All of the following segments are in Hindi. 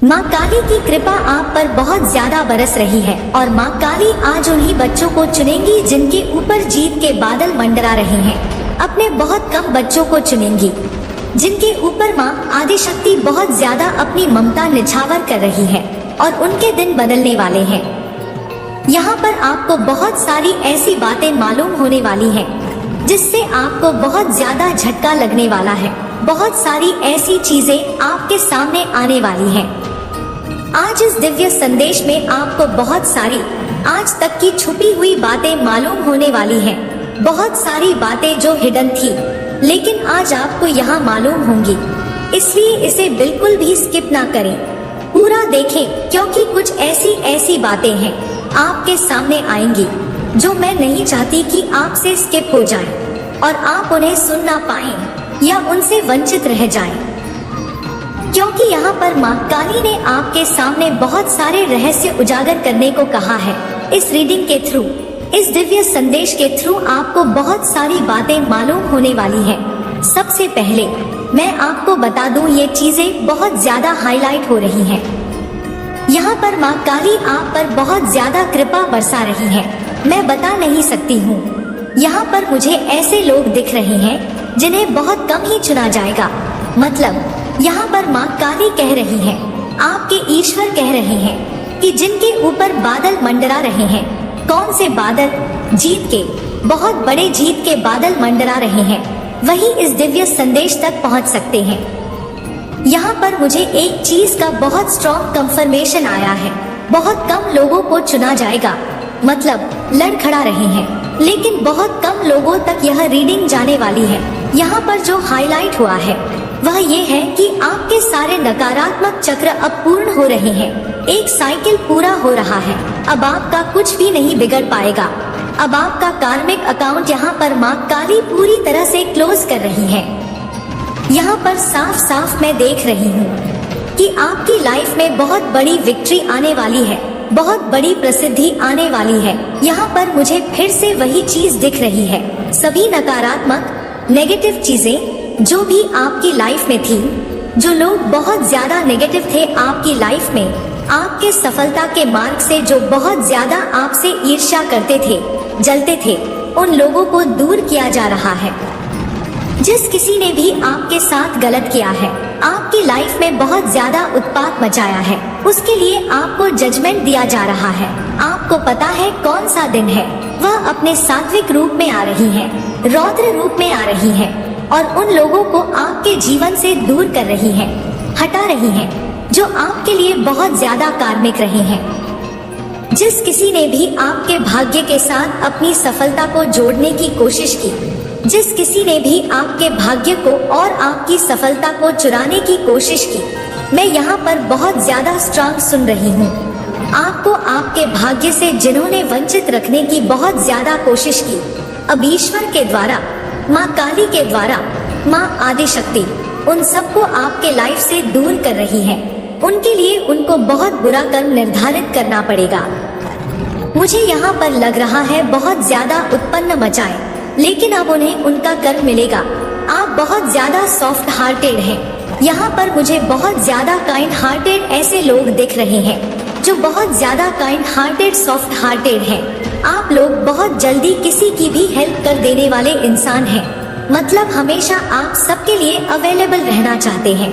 माँ काली की कृपा आप पर बहुत ज्यादा बरस रही है और माँ काली आज उन्हीं बच्चों को चुनेंगी जिनके ऊपर जीत के बादल मंडरा रहे हैं। अपने बहुत कम बच्चों को चुनेंगी जिनके ऊपर माँ आदिशक्ति बहुत ज्यादा अपनी ममता निछावर कर रही है और उनके दिन बदलने वाले हैं। यहाँ पर आपको बहुत सारी ऐसी बातें मालूम होने वाली हैं जिससे आपको बहुत ज्यादा झटका लगने वाला है। बहुत सारी ऐसी चीजें आपके सामने आने वाली हैं। आज इस दिव्य संदेश में आपको बहुत सारी आज तक की छुपी हुई बातें मालूम होने वाली हैं। बहुत सारी बातें जो हिडन थी लेकिन आज आपको यहाँ मालूम होंगी, इसलिए इसे बिल्कुल भी स्किप ना करें, पूरा देखें क्योंकि कुछ ऐसी बातें हैं आपके सामने आएंगी जो मैं नहीं चाहती कि आपसे स्किप हो जाए और आप उन्हें सुन ना पाएं या उनसे वंचित रह जाएं। क्योंकि यहाँ पर माँ काली ने आपके सामने बहुत सारे रहस्य उजागर करने को कहा है। इस रीडिंग के थ्रू, इस दिव्य संदेश के थ्रू आपको बहुत सारी बातें मालूम होने वाली है। सबसे पहले मैं आपको बता दूं, ये चीजें बहुत ज्यादा हाईलाइट हो रही हैं। यहाँ पर माँ काली आप पर बहुत ज्यादा कृपा बरसा रही है। मैं बता नहीं सकती हूँ। यहाँ पर मुझे ऐसे लोग दिख रहे हैं जिन्हें बहुत कम ही चुना जाएगा। मतलब यहाँ पर माँ काली कह रही है, आपके ईश्वर कह रहे हैं कि जिनके ऊपर बादल मंडरा रहे हैं। कौन से बादल? जीत के, बहुत बड़े जीत के बादल मंडरा रहे हैं, वही इस दिव्य संदेश तक पहुँच सकते हैं। यहाँ पर मुझे एक चीज का बहुत स्ट्रॉन्ग कंफर्मेशन आया है, बहुत कम लोगों को चुना जाएगा। मतलब लड़खड़ा रहे हैं, लेकिन बहुत कम लोगों तक यह रीडिंग जाने वाली है। यहाँ पर जो हाईलाइट हुआ है वह ये है कि आपके सारे नकारात्मक चक्र अब पूर्ण हो रहे हैं। एक साइकिल पूरा हो रहा है। अब आपका कुछ भी नहीं बिगड़ पाएगा। अब आपका कार्मिक अकाउंट यहाँ पर माँ काली पूरी तरह से क्लोज कर रही है। यहाँ पर साफ साफ मैं देख रही हूँ कि आपकी लाइफ में बहुत बड़ी विक्ट्री आने वाली है, बहुत बड़ी प्रसिद्धि आने वाली है। यहाँ पर मुझे फिर से वही चीज दिख रही है। सभी नकारात्मक नेगेटिव चीजें जो भी आपकी लाइफ में थी, जो लोग बहुत ज्यादा नेगेटिव थे आपकी लाइफ में, आपके सफलता के मार्ग से जो बहुत ज्यादा आपसे ईर्ष्या करते थे, जलते थे, उन लोगों को दूर किया जा रहा है। जिस किसी ने भी आपके साथ गलत किया है, आपकी लाइफ में बहुत ज्यादा उत्पात मचाया है, उसके लिए आपको जजमेंट दिया जा रहा है। आपको पता है कौन सा दिन है, वह अपने सात्विक रूप में आ रही है, रौद्र रूप में आ रही है और उन लोगों को आपके जीवन से दूर कर रही है, हटा रही है, जो आपके लिए बहुत ज्यादा कार्मिक रहे हैं। जिस किसी ने भी आपके भाग्य के साथ अपनी सफलता को जोड़ने की कोशिश की, जिस किसी ने भी आपके भाग्य को और आपकी सफलता को चुराने की कोशिश की, मैं यहाँ पर बहुत ज्यादा स्ट्रांग सुन रही हूँ। आपको आपके भाग्य से जिन्होंने वंचित रखने की बहुत ज्यादा कोशिश की, अब ईश्वर के द्वारा, माँ काली के द्वारा, माँ आदिशक्ति उन सबको आपके लाइफ से दूर कर रही है। उनके लिए उनको बहुत बुरा कर्म निर्धारित करना पड़ेगा। मुझे यहाँ पर लग रहा है बहुत ज्यादा उत्पन्न मचाए, लेकिन अब उन्हें उनका कर्म मिलेगा। आप बहुत ज्यादा सॉफ्ट हार्टेड हैं। यहाँ पर मुझे बहुत ज्यादा काइंड हार्टेड ऐसे लोग दिख रहे हैं जो बहुत ज्यादा काइंड हार्टेड, सॉफ्ट हार्टेड हैं। आप लोग बहुत जल्दी किसी की भी हेल्प कर देने वाले इंसान हैं। मतलब हमेशा आप सबके लिए अवेलेबल रहना चाहते हैं।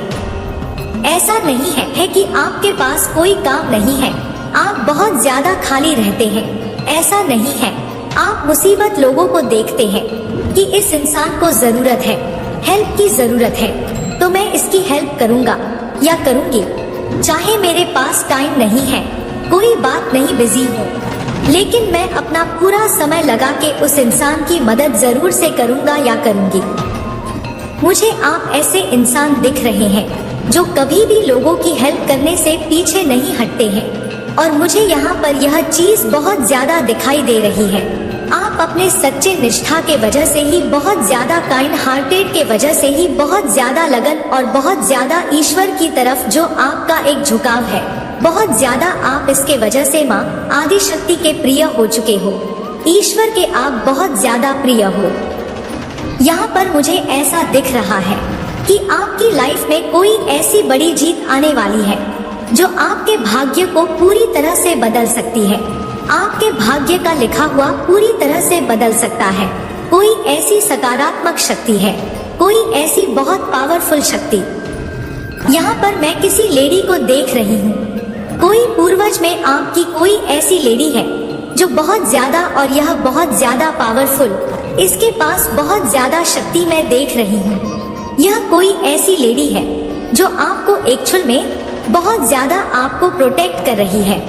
ऐसा नहीं है कि आपके पास कोई काम नहीं है, आप बहुत ज्यादा खाली रहते हैं। ऐसा नहीं है, आप मुसीबत लोगों को देखते हैं कि इस इंसान को जरूरत है, हेल्प की जरूरत है, तो मैं इसकी हेल्प करूँगा या करूँगी। चाहे मेरे पास टाइम नहीं है, कोई बात नहीं, बिजी हूँ, लेकिन मैं अपना पूरा समय लगा के उस इंसान की मदद जरूर से करूँगा या करूँगी। मुझे आप ऐसे इंसान दिख रहे हैं जो कभी भी लोगों की हेल्प करने से पीछे नहीं हटते हैं और मुझे यहाँ पर यह चीज बहुत ज्यादा दिखाई दे रही है। आप अपने सच्चे निष्ठा के वजह से ही, बहुत ज्यादा काइंड हार्टेड के वजह से ही, बहुत ज्यादा लगन और बहुत ज्यादा ईश्वर की तरफ जो आपका एक झुकाव है, बहुत ज्यादा आप इसके वजह से माँ आदिशक्ति के प्रिय हो चुके हो। ईश्वर के आप बहुत ज्यादा प्रिय हो। यहाँ पर मुझे ऐसा दिख रहा है कि आपकी लाइफ में कोई ऐसी बड़ी जीत आने वाली है जो आपके भाग्य को पूरी तरह से बदल सकती है। आपके भाग्य का लिखा हुआ पूरी तरह से बदल सकता है। कोई ऐसी सकारात्मक शक्ति है, कोई ऐसी बहुत पावरफुल शक्ति। यहाँ पर मैं किसी लेडी को देख रही हूँ। कोई पूर्वज में आपकी कोई ऐसी लेडी है जो बहुत ज्यादा, और यह बहुत ज्यादा पावरफुल, इसके पास बहुत ज्यादा शक्ति मैं देख रही हूँ। यह कोई ऐसी लेडी है जो आपको एक्चुअल में बहुत ज्यादा आपको प्रोटेक्ट कर रही है।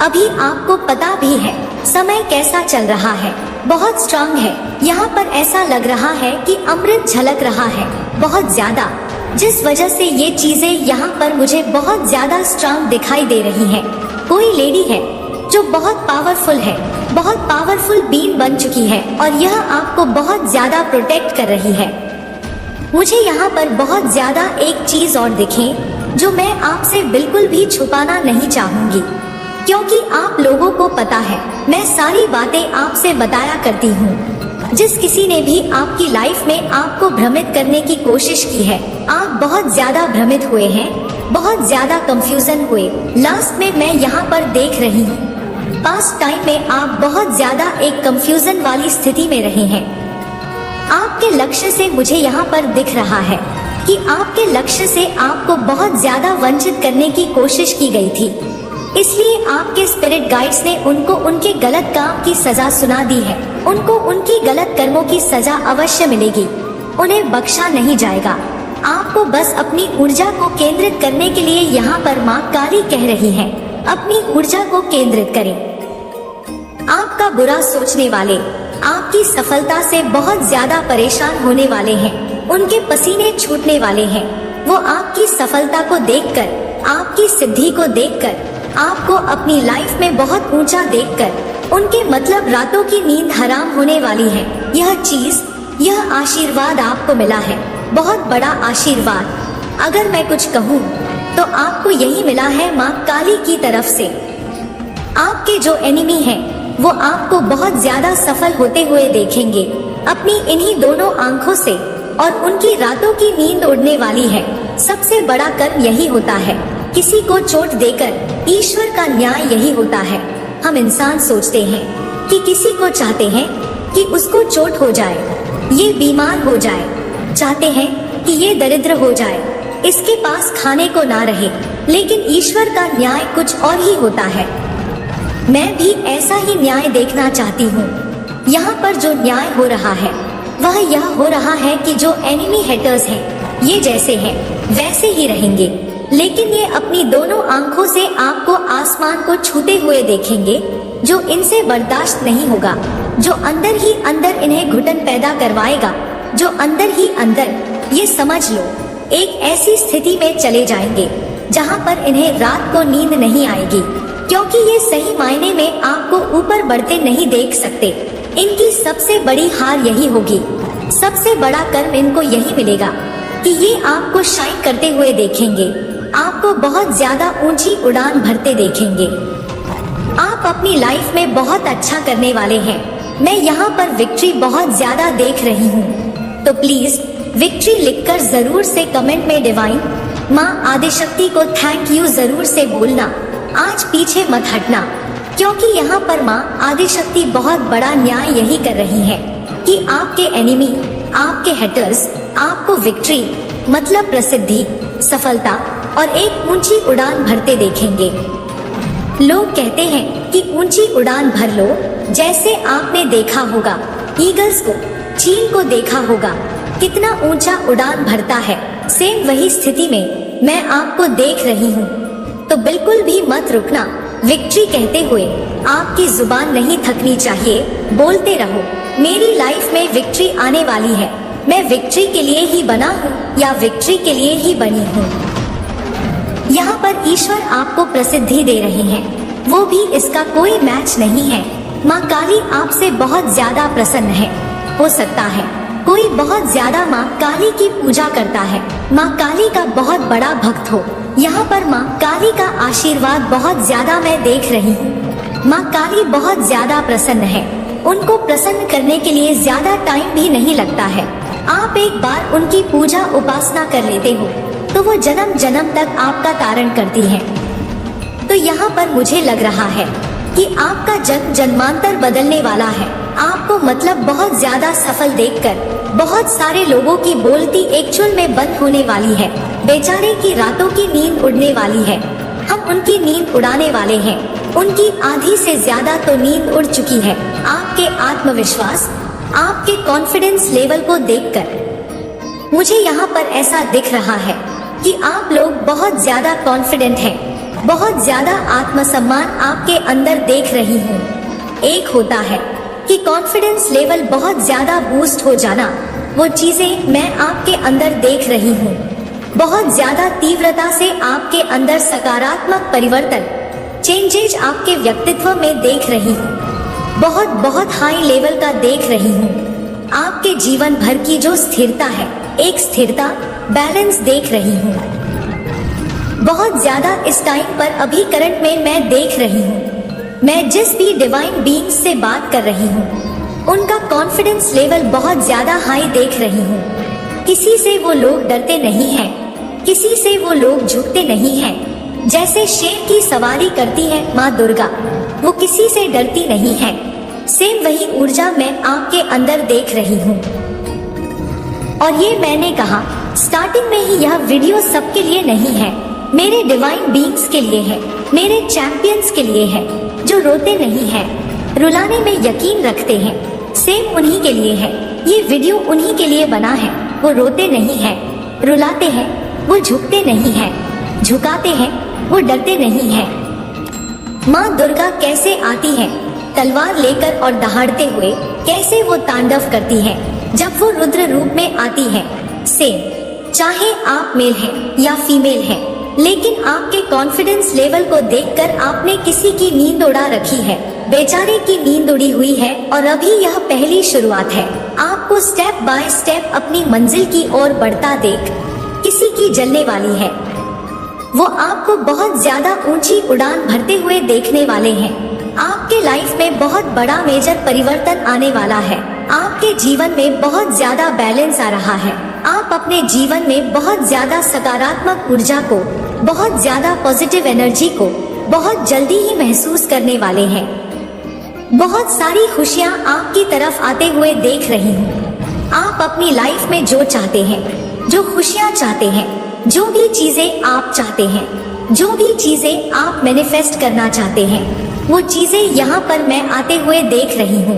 अभी आपको पता भी है समय कैसा चल रहा है, बहुत स्ट्रांग है। यहाँ पर ऐसा लग रहा है कि अमृत झलक रहा है बहुत ज्यादा, जिस वजह से ये चीजें यहाँ पर मुझे बहुत ज्यादा स्ट्रांग दिखाई दे रही है। कोई लेडी है जो बहुत पावरफुल है, बहुत पावरफुल बीइंग बन चुकी है, और यह आपको बहुत ज्यादा प्रोटेक्ट कर रही है। मुझे यहाँ पर बहुत ज्यादा एक चीज और दिखे जो मैं आपसे बिल्कुल भी छुपाना नहीं चाहूंगी, क्योंकि आप लोगों को पता है मैं सारी बातें आपसे बताया करती हूँ। जिस किसी ने भी आपकी लाइफ में आपको भ्रमित करने की कोशिश की है, आप बहुत ज्यादा भ्रमित हुए हैं, बहुत ज्यादा कंफ्यूजन हुए। लास्ट में मैं यहाँ पर देख रही हूँ, पास्ट टाइम में आप बहुत ज्यादा एक कंफ्यूजन वाली स्थिति में रहे हैं। आपके लक्ष्य से मुझे यहाँ पर दिख रहा है कि आपके लक्ष्य से आपको बहुत ज्यादा वंचित करने की कोशिश की गई थी, इसलिए आपके स्पिरिट गाइड्स ने उनको उनके गलत काम की सजा सुना दी है। उनको उनकी गलत कर्मों की सजा अवश्य मिलेगी, उन्हें बख्शा नहीं जाएगा। आपको बस अपनी ऊर्जा को केंद्रित करने के लिए यहाँ पर माँ काली कह रही है, अपनी ऊर्जा को केंद्रित करें। आपका बुरा सोचने वाले आपकी सफलता से बहुत ज्यादा परेशान होने वाले हैं, उनके पसीने छूटने वाले हैं। वो आपकी सफलता को देखकर, आपकी सिद्धि को देखकर, आपको अपनी लाइफ में बहुत ऊंचा देखकर उनके मतलब रातों की नींद हराम होने वाली है। यह चीज, यह आशीर्वाद आपको मिला है, बहुत बड़ा आशीर्वाद। अगर मैं कुछ कहूँ तो आपको यही मिला है माँ काली की तरफ से। आपके जो एनिमी हैं, वो आपको बहुत ज्यादा सफल होते हुए देखेंगे अपनी इन्हीं दोनों आंखों से, और उनकी रातों की नींद उड़ने वाली है। सबसे बड़ा कर्म यही होता है, किसी को चोट देकर ईश्वर का न्याय यही होता है। हम इंसान सोचते हैं कि किसी को चाहते हैं कि उसको चोट हो जाए, ये बीमार हो जाए, चाहते हैं कि ये दरिद्र हो जाए, इसके पास खाने को ना रहे, लेकिन ईश्वर का न्याय कुछ और ही होता है। मैं भी ऐसा ही न्याय देखना चाहती हूँ। यहाँ पर जो न्याय हो रहा है वह यह हो रहा है कि जो एनिमी हेटर्स हैं, ये जैसे हैं वैसे ही रहेंगे, लेकिन ये अपनी दोनों आंखों से आपको आसमान को छूते हुए देखेंगे, जो इनसे बर्दाश्त नहीं होगा, जो अंदर ही अंदर इन्हें घुटन पैदा करवाएगा, जो अंदर ही अंदर, ये समझ लो, एक ऐसी स्थिति में चले जाएंगे जहाँ पर इन्हें रात को नींद नहीं आएगी, क्योंकि ये सही मायने में आपको ऊपर बढ़ते नहीं देख सकते। इनकी सबसे बड़ी हार यही होगी, सबसे बड़ा कर्म इनको यही मिलेगा कि ये आपको शाइन करते हुए देखेंगे, आपको बहुत ज्यादा ऊंची उड़ान भरते देखेंगे। आप अपनी लाइफ में बहुत अच्छा करने वाले हैं। मैं यहाँ पर विक्ट्री बहुत ज्यादा देख रही हूँ, तो प्लीज विक्ट्री लिखकर जरूर से कमेंट में डिवाइन माँ आदिशक्ति को थैंक यू जरूर से बोलना। आज पीछे मत हटना, क्योंकि यहाँ पर माँ आदिशक्ति बहुत बड़ा न्याय यही कर रही है कि आपके एनिमी, आपके हेटर्स आपको विक्ट्री मतलब प्रसिद्धि, सफलता और एक ऊंची उड़ान भरते देखेंगे। लोग कहते हैं कि ऊंची उड़ान भर लो, जैसे आपने देखा होगा ईगल्स को, चील को देखा होगा कितना ऊंचा उड़ान भरता है, सेम वही स्थिति में मैं आपको देख रही हूँ। तो बिल्कुल भी मत रुकना, विक्ट्री कहते हुए आपकी जुबान नहीं थकनी चाहिए, बोलते रहो मेरी लाइफ में विक्ट्री आने वाली है, मैं विक्ट्री के लिए ही बना हूँ या विक्ट्री के लिए ही बनी हूँ। यहाँ पर ईश्वर आपको प्रसिद्धि दे रहे हैं, वो भी इसका कोई मैच नहीं है। माँ काली आपसे बहुत ज्यादा प्रसन्न है। हो सकता है कोई बहुत ज्यादा माँ काली की पूजा करता है, माँ काली का बहुत बड़ा भक्त हो। यहाँ पर माँ काली का आशीर्वाद बहुत ज्यादा मैं देख रही हूँ। माँ काली बहुत ज्यादा प्रसन्न है, उनको प्रसन्न करने के लिए ज्यादा टाइम भी नहीं लगता है। आप एक बार उनकी पूजा उपासना कर लेते हो तो वो जन्म जन्म तक आपका तारण करती है। तो यहाँ पर मुझे लग रहा है कि आपका जन्म जन्मांतर बदलने वाला है। आपको मतलब बहुत ज्यादा सफल देखकर बहुत सारे लोगों की बोलती एक्चुअल में बंद होने वाली है। बेचारे की रातों की नींद उड़ने वाली है। हम उनकी नींद उड़ाने वाले हैं। उनकी आधी से ज्यादा तो नींद उड़ चुकी है। आपके आत्मविश्वास, आपके कॉन्फिडेंस लेवल को देखकर मुझे यहाँ पर ऐसा दिख रहा है कि आप लोग बहुत ज्यादा कॉन्फिडेंट हैं। बहुत ज्यादा आत्मसम्मान आपके अंदर देख रही हूँ। एक होता है कि कॉन्फिडेंस लेवल बहुत ज्यादा बूस्ट हो जाना, वो चीजें मैं आपके अंदर देख रही हूँ। बहुत ज्यादा तीव्रता से आपके अंदर सकारात्मक परिवर्तन, चेंजेज आपके व्यक्तित्व में देख रही हूँ। बहुत बहुत हाई लेवल का देख रही हूँ। आपके जीवन भर की जो स्थिरता है, एक स्थिरता, बैलेंस देख रही हूँ। बहुत ज्यादा इस टाइम पर अभी करंट में मैं देख रही हूँ। मैं जिस भी डिवाइन बीइंग्स से बात कर रही हूँ, उनका कॉन्फिडेंस लेवल बहुत ज्यादा हाई देख रही हूँ। किसी से वो लोग डरते नहीं हैं, किसी से वो लोग झुकते नहीं हैं। जैसे शेर की सवारी करती है माँ दुर्गा, वो किसी से डरती नहीं है। सेम वही ऊर्जा मैं आपके अंदर देख रही हूँ। और ये मैंने कहा स्टार्टिंग में ही, यह वीडियो सबके लिए नहीं है, मेरे डिवाइन बीइंग्स के लिए है, मेरे चैंपियंस के लिए है, जो रोते नहीं हैं, रुलाने में यकीन रखते हैं। सेम उन्हीं के लिए है। ये वीडियो उन्हीं के लिए बना है। वो रोते नहीं हैं, रुलाते हैं, वो झुकते नहीं हैं, झुकाते हैं, वो डरते नहीं हैं। माँ दुर्गा कैसे आती है तलवार लेकर और दहाड़ते हुए, कैसे वो तांडव करती है जब वो रुद्र रूप में आती है। सेम, चाहे आप मेल हैं या फीमेल हैं, लेकिन आपके कॉन्फिडेंस लेवल को देखकर आपने किसी की नींद उड़ा रखी है। बेचारे की नींद उड़ी हुई है और अभी यह पहली शुरुआत है। आपको स्टेप बाय स्टेप अपनी मंजिल की ओर बढ़ता देख किसी की जलने वाली है। वो आपको बहुत ज्यादा ऊंची उड़ान भरते हुए देखने वाले हैं। आपके लाइफ में बहुत बड़ा मेजर परिवर्तन आने वाला है। आपके जीवन में बहुत ज्यादा बैलेंस आ रहा है। आप अपने जीवन में बहुत ज्यादा सकारात्मक ऊर्जा को, बहुत ज्यादा पॉजिटिव एनर्जी को बहुत जल्दी ही महसूस करने वाले हैं। बहुत सारी खुशियाँ आपकी तरफ आते हुए देख रही हूँ। आप अपनी लाइफ में जो चाहते हैं, जो खुशियाँ चाहते हैं, जो भी चीजें आप चाहते हैं, जो भी चीजें आप मैनिफेस्ट करना चाहते हैं, वो चीजें यहाँ पर मैं आते हुए देख रही हूँ।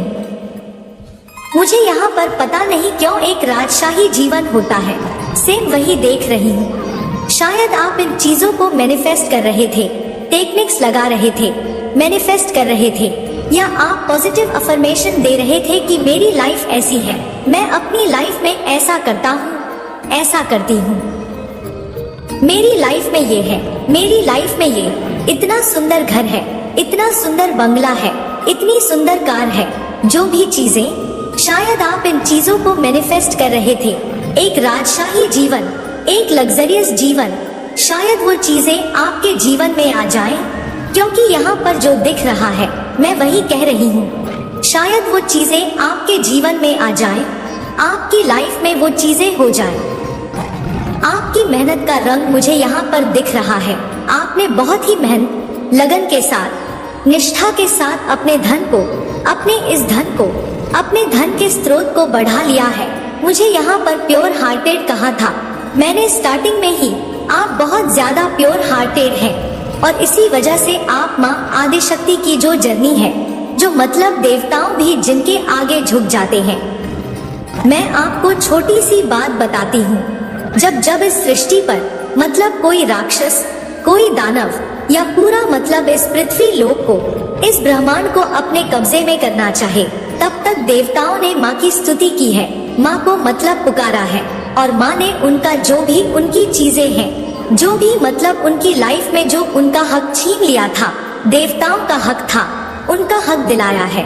मुझे यहाँ पर पता नहीं क्यों एक राजशाही जीवन होता है। सेम वही देख रही हूँ। शायद आप इन चीजों को मैनिफेस्ट कर रहे थे, टेक्निक्स लगा रहे थे, मैनिफेस्ट कर रहे थे, या आप पॉजिटिव अफर्मेशन दे रहे थे कि मेरी लाइफ ऐसी है, मैं अपनी लाइफ में ऐसा करता हूँ, ऐसा करती हूँ, मेरी लाइफ में ये है, मेरी लाइफ में ये इतना सुंदर घर है, इतना सुंदर बंगला है, इतनी सुंदर कार है। जो भी चीजें, शायद आप इन चीजों को मैनिफेस्ट कर रहे थे। एक राजशाही जीवन, एक लग्जरियस जीवन, शायद वो चीजें आपके जीवन में आ जाएं, क्योंकि यहाँ पर जो दिख रहा है मैं वही कह रही हूँ। शायद वो चीजें आपके जीवन में आ जाएं, आपकी लाइफ में वो चीजें हो जाएं। आपकी मेहनत का रंग मुझे यहाँ पर दिख रहा है। आपने बहुत ही मेहनत, लगन के साथ, निष्ठा के साथ अपने धन को, अपने इस धन को, अपने धन के स्रोत को बढ़ा लिया है। मुझे यहाँ पर प्योर हार्टेड कहा था मैंने स्टार्टिंग में ही। आप बहुत ज्यादा प्योर हार्टेड हैं और इसी वजह से आप माँ आदिशक्ति की जो जर्नी है, जो मतलब देवताओं भी जिनके आगे झुक जाते हैं। मैं आपको छोटी सी बात बताती हूँ। जब जब इस सृष्टि पर मतलब कोई राक्षस, कोई दानव या पूरा मतलब इस पृथ्वी लोक को, इस ब्रह्मांड को अपने कब्जे में करना चाहे, तब तक देवताओं ने माँ की स्तुति की है, माँ को मतलब पुकारा है, और माँ ने उनका जो भी उनकी चीजें हैं, जो भी मतलब उनकी लाइफ में जो उनका हक छीन लिया था, देवताओं का हक था, उनका हक दिलाया है।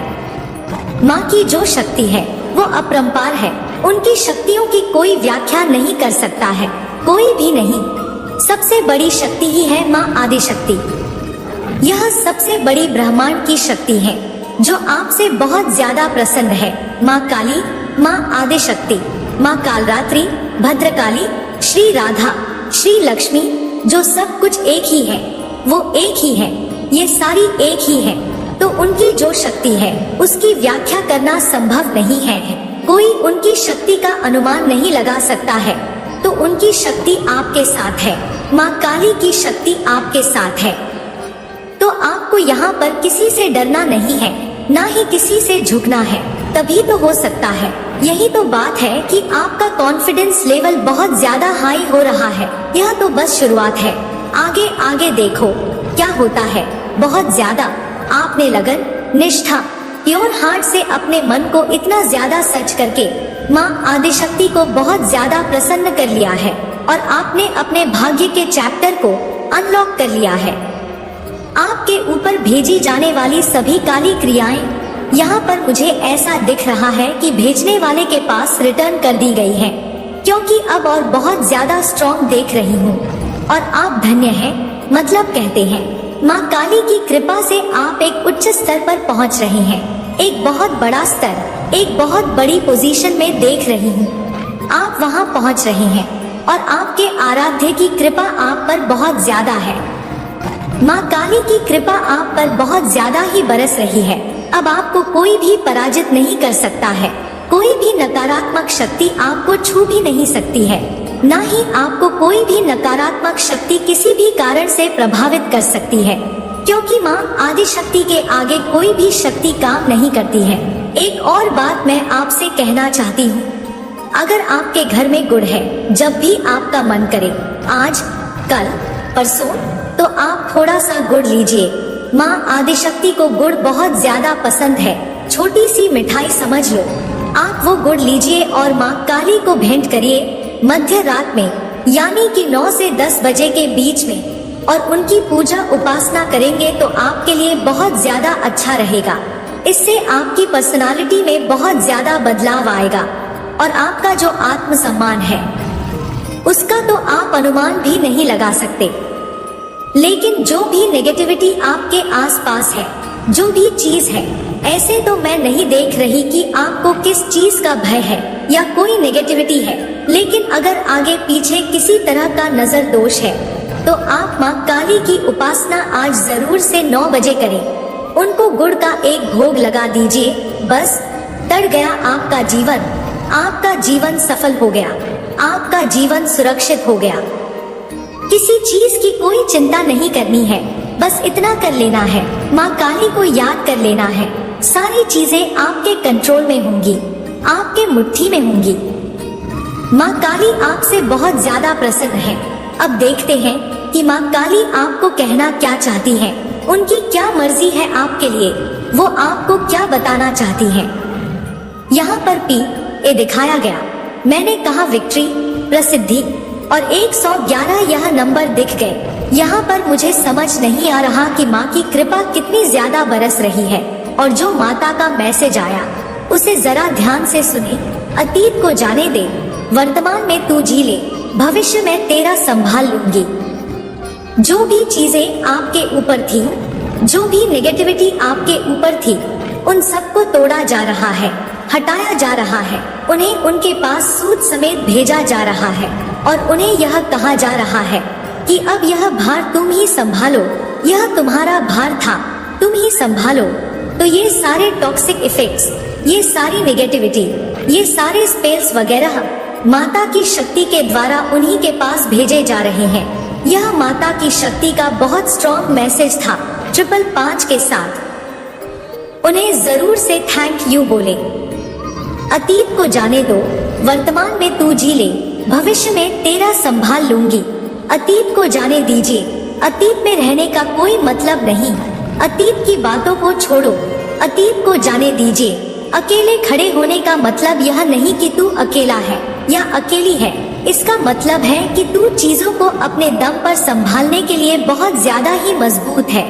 माँ की जो शक्ति है वो अपरंपार है। उनकी शक्तियों की कोई व्याख्या नहीं कर सकता है, कोई भी नहीं। सबसे बड़ी शक्ति ही है माँ आदिशक्ति। यह सबसे बड़ी ब्रह्मांड की शक्ति है जो आपसे बहुत ज्यादा प्रसन्न है। माँ काली, माँ आदिशक्ति, माँ कालरात्रि, भद्रकाली, श्री राधा, श्री लक्ष्मी, जो सब कुछ एक ही है, वो एक ही है, ये सारी एक ही है, तो उनकी जो शक्ति है उसकी व्याख्या करना संभव नहीं है। कोई उनकी शक्ति का अनुमान नहीं लगा सकता है, तो उनकी शक्ति आपके साथ है। माँ काली की शक्ति आपके साथ है, तो आपको यहाँ पर किसी से डरना नहीं है, ना ही किसी से झुकना है, तभी तो हो सकता है। यही तो बात है कि आपका कॉन्फिडेंस लेवल बहुत ज्यादा हाई हो रहा है। यह तो बस शुरुआत है, आगे आगे देखो क्या होता है। बहुत ज्यादा आपने लगन, निष्ठा, प्योर हार्ट से अपने मन को इतना ज्यादा सच करके माँ आदिशक्ति को बहुत ज्यादा प्रसन्न कर लिया है, और आपने अपने भाग्य के चैप्टर को अनलॉक कर लिया है। आपके ऊपर भेजी जाने वाली सभी काली क्रियाएं यहाँ पर मुझे ऐसा दिख रहा है कि भेजने वाले के पास रिटर्न कर दी गई है, क्योंकि अब और बहुत ज्यादा स्ट्रॉन्ग देख रही हूँ। और आप धन्य हैं, मतलब कहते हैं माँ काली की कृपा से आप एक उच्च स्तर पर पहुँच रहे हैं। एक बहुत बड़ा स्तर, एक बहुत बड़ी पोजीशन में देख रही हूँ। आप वहाँ पहुँच रहे हैं, और आपके आराध्य की कृपा आप पर बहुत ज्यादा है। माँ काली की कृपा आप पर बहुत ज्यादा ही बरस रही है। अब आपको कोई भी पराजित नहीं कर सकता है, कोई भी नकारात्मक शक्ति आपको छू भी नहीं सकती है, ना ही आपको कोई भी नकारात्मक शक्ति किसी भी कारण से प्रभावित कर सकती है, क्योंकि माँ आदिशक्ति के आगे कोई भी शक्ति काम नहीं करती है। एक और बात मैं आपसे कहना चाहती हूँ, अगर आपके घर में गुड़ है, जब भी आपका मन करे, आज, कल, परसों, तो आप थोड़ा सा गुड़ लीजिए। माँ आदिशक्ति को गुड़ बहुत ज्यादा पसंद है, छोटी सी मिठाई समझ लो। आप वो गुड़ लीजिए और माँ काली को भेंट करिए मध्य रात में, यानी कि 9 से 10 बजे के बीच में, और उनकी पूजा उपासना करेंगे तो आपके लिए बहुत ज्यादा अच्छा रहेगा। इससे आपकी पर्सनालिटी में बहुत ज्यादा बदलाव आएगा, और आपका जो आत्मसम्मान है उसका तो आप अनुमान भी नहीं लगा सकते। लेकिन जो भी नेगेटिविटी आपके आसपास है, जो भी चीज है, ऐसे तो मैं नहीं देख रही कि आपको किस चीज का भय है या कोई नेगेटिविटी है। लेकिन अगर आगे पीछे किसी तरह का नजर दोष है, तो आप माँ काली की उपासना आज जरूर से 9 बजे करें। उनको गुड़ का एक भोग लगा दीजिए, बस तर गया आपका जीवन। आपका जीवन सफल हो गया, आपका जीवन सुरक्षित हो गया। किसी चीज की कोई चिंता नहीं करनी है, बस इतना कर लेना है, माँ काली को याद कर लेना है। सारी चीजें आपके कंट्रोल में होंगी, आपके मुट्ठी में होंगी। माँ काली आपसे बहुत ज्यादा प्रसन्न है। अब देखते हैं कि माँ काली आपको कहना क्या चाहती है, उनकी क्या मर्जी है आपके लिए, वो आपको क्या बताना चाहती है। यहाँ पर पी ए दिखाया गया, मैंने कहा विक्ट्री, प्रसिद्धि और 111 यह नंबर दिख गए। यहाँ पर मुझे समझ नहीं आ रहा कि माँ की कृपा कितनी ज्यादा बरस रही है, और जो माता का मैसेज आया उसे जरा ध्यान से सुने। अतीत को जाने दे, वर्तमान में तू जी ले, भविष्य में तेरा संभाल लूंगी। जो भी चीजें आपके ऊपर थी, जो भी नेगेटिविटी आपके ऊपर थी, उन सबको तोड़ा जा रहा है, हटाया जा रहा है। उन्हें उनके पास सूद समेत भेजा जा रहा है, और उन्हें यह कहा जा रहा है कि अब यह भार तुम ही संभालो, यह तुम्हारा भार था, तुम ही संभालो। तो ये सारे टॉक्सिक इफेक्ट्स, ये सारी नेगेटिविटी, ये सारे स्पेल्स वगैरह माता की शक्ति के द्वारा उन्हीं के पास भेजे जा रहे हैं। यह माता की शक्ति का बहुत स्ट्रॉन्ग मैसेज था। 555 के साथ उन्हें जरूर से थैंक यू बोले। अतीत को जाने दो, वर्तमान में तू जी ले, भविष्य में तेरा संभाल लूंगी। अतीत को जाने दीजिए, अतीत में रहने का कोई मतलब नहीं। अतीत की बातों को छोड़ो, अतीत को जाने दीजिए। अकेले खड़े होने का मतलब यह नहीं कि तू अकेला है या अकेली है, इसका मतलब है कि तू चीजों को अपने दम पर संभालने के लिए बहुत ज्यादा ही मजबूत है।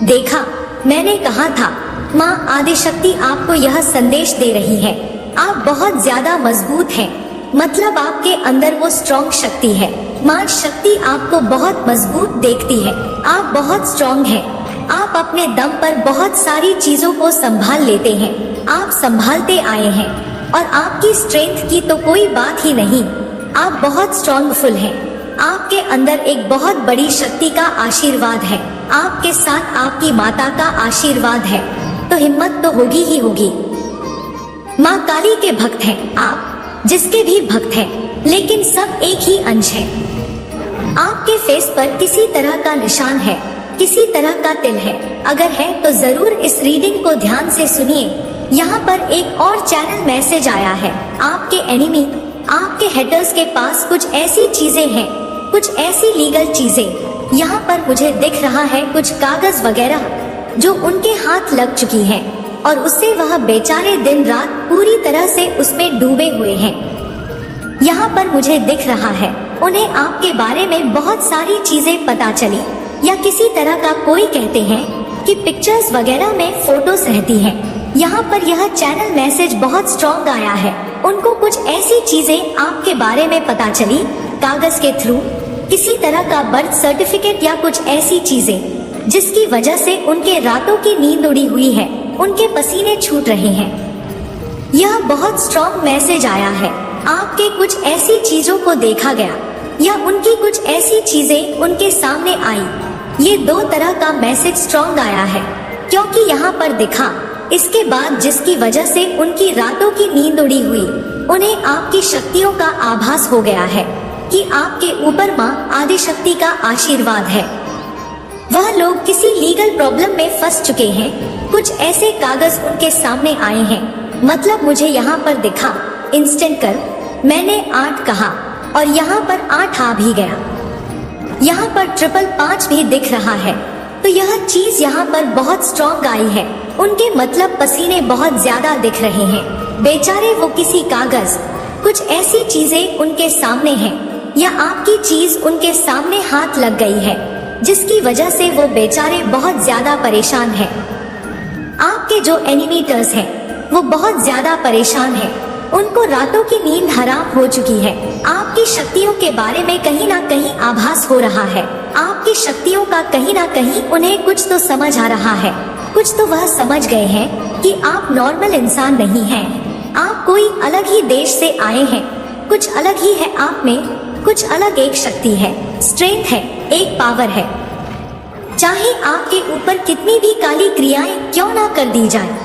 देखा, मैंने कहा था, माँ आदिशक्ति आपको यह संदेश दे रही है, आप बहुत ज्यादा मजबूत हैं, मतलब आपके अंदर वो स्ट्रॉन्ग शक्ति है। माँ शक्ति आपको बहुत मजबूत देखती है, आप बहुत स्ट्रॉन्ग हैं, आप अपने दम पर बहुत सारी चीजों को संभाल लेते हैं, आप संभालते आए हैं, और आपकी स्ट्रेंथ की तो कोई बात ही नहीं। आप बहुत स्ट्रॉन्गफुल हैं, आपके अंदर एक बहुत बड़ी शक्ति का आशीर्वाद है, आपके साथ आपकी माता का आशीर्वाद है, तो हिम्मत तो होगी ही होगी। माँ काली के भक्त हैं आप, जिसके भी भक्त हैं, लेकिन सब एक ही अंश है। आपके फेस पर किसी तरह का निशान है, किसी तरह का तिल है। अगर है तो जरूर इस रीडिंग को ध्यान से सुनिए। यहाँ पर एक और चैनल मैसेज आया है। आपके एनिमी, आपके हेटर्स के पास कुछ ऐसी चीजें हैं, कुछ ऐसी लीगल चीजें। यहाँ पर मुझे दिख रहा है कुछ कागज वगैरह जो उनके हाथ लग चुकी हैं और उससे वह बेचारे दिन रात पूरी तरह से उसमें डूबे हुए हैं। यहाँ पर मुझे दिख रहा है उन्हें आपके बारे में बहुत सारी चीजें पता चली, या किसी तरह का कोई कहते हैं कि पिक्चर्स वगैरह में फोटोज रहती हैं। यहाँ पर यह चैनल मैसेज बहुत स्ट्रॉन्ग आया है। उनको कुछ ऐसी चीजें आपके बारे में पता चली कागज के थ्रू, किसी तरह का बर्थ सर्टिफिकेट या कुछ ऐसी चीजें जिसकी वजह से उनके रातों की नींद उड़ी हुई है, उनके पसीने छूट रहे हैं। यह बहुत स्ट्रॉन्ग मैसेज आया है। आपके कुछ ऐसी चीजों को देखा गया या उनकी कुछ ऐसी चीजें उनके सामने आई। ये दो तरह का मैसेज स्ट्रॉन्ग आया है, क्योंकि यहाँ पर दिखा इसके बाद जिसकी वजह से उनकी रातों की नींद उड़ी हुई, उन्हें आपकी शक्तियों का आभास हो गया है कि आपके ऊपर माँ आदिशक्ति का आशीर्वाद है। वह लोग किसी लीगल प्रॉब्लम में फंस चुके हैं। कुछ ऐसे कागज उनके सामने आए हैं। मतलब मुझे यहाँ पर दिखा इंस्टेंट कर, मैंने 8 कहा और यहाँ पर 8 आ भी गया। यहाँ पर 555 भी दिख रहा है, तो यह चीज यहाँ पर बहुत स्ट्रॉन्ग आई है। उनके मतलब पसीने बहुत ज्यादा दिख रहे हैं। बेचारे वो किसी कागज, कुछ ऐसी चीजें उनके सामने हैं या आपकी चीज उनके सामने हाथ लग गई है, जिसकी वजह से वो बेचारे बहुत ज्यादा परेशान हैं। आपके जो एनिमीटर्स हैं वो बहुत ज्यादा परेशान हैं। उनको रातों की नींद हराम हो चुकी है। आपकी शक्तियों के बारे में कहीं ना कहीं आभास हो रहा है। आपकी शक्तियों का कहीं ना कहीं उन्हें कुछ तो समझ आ रहा है। कुछ तो वह समझ गए हैं कि आप नॉर्मल इंसान नहीं हैं। आप कोई अलग ही देश से आए हैं। कुछ अलग ही है आप में, कुछ अलग एक शक्ति है, स्ट्रेंथ है, एक पावर है। चाहे आपके ऊपर कितनी भी काली क्रियाएं क्यों ना कर दी जाए,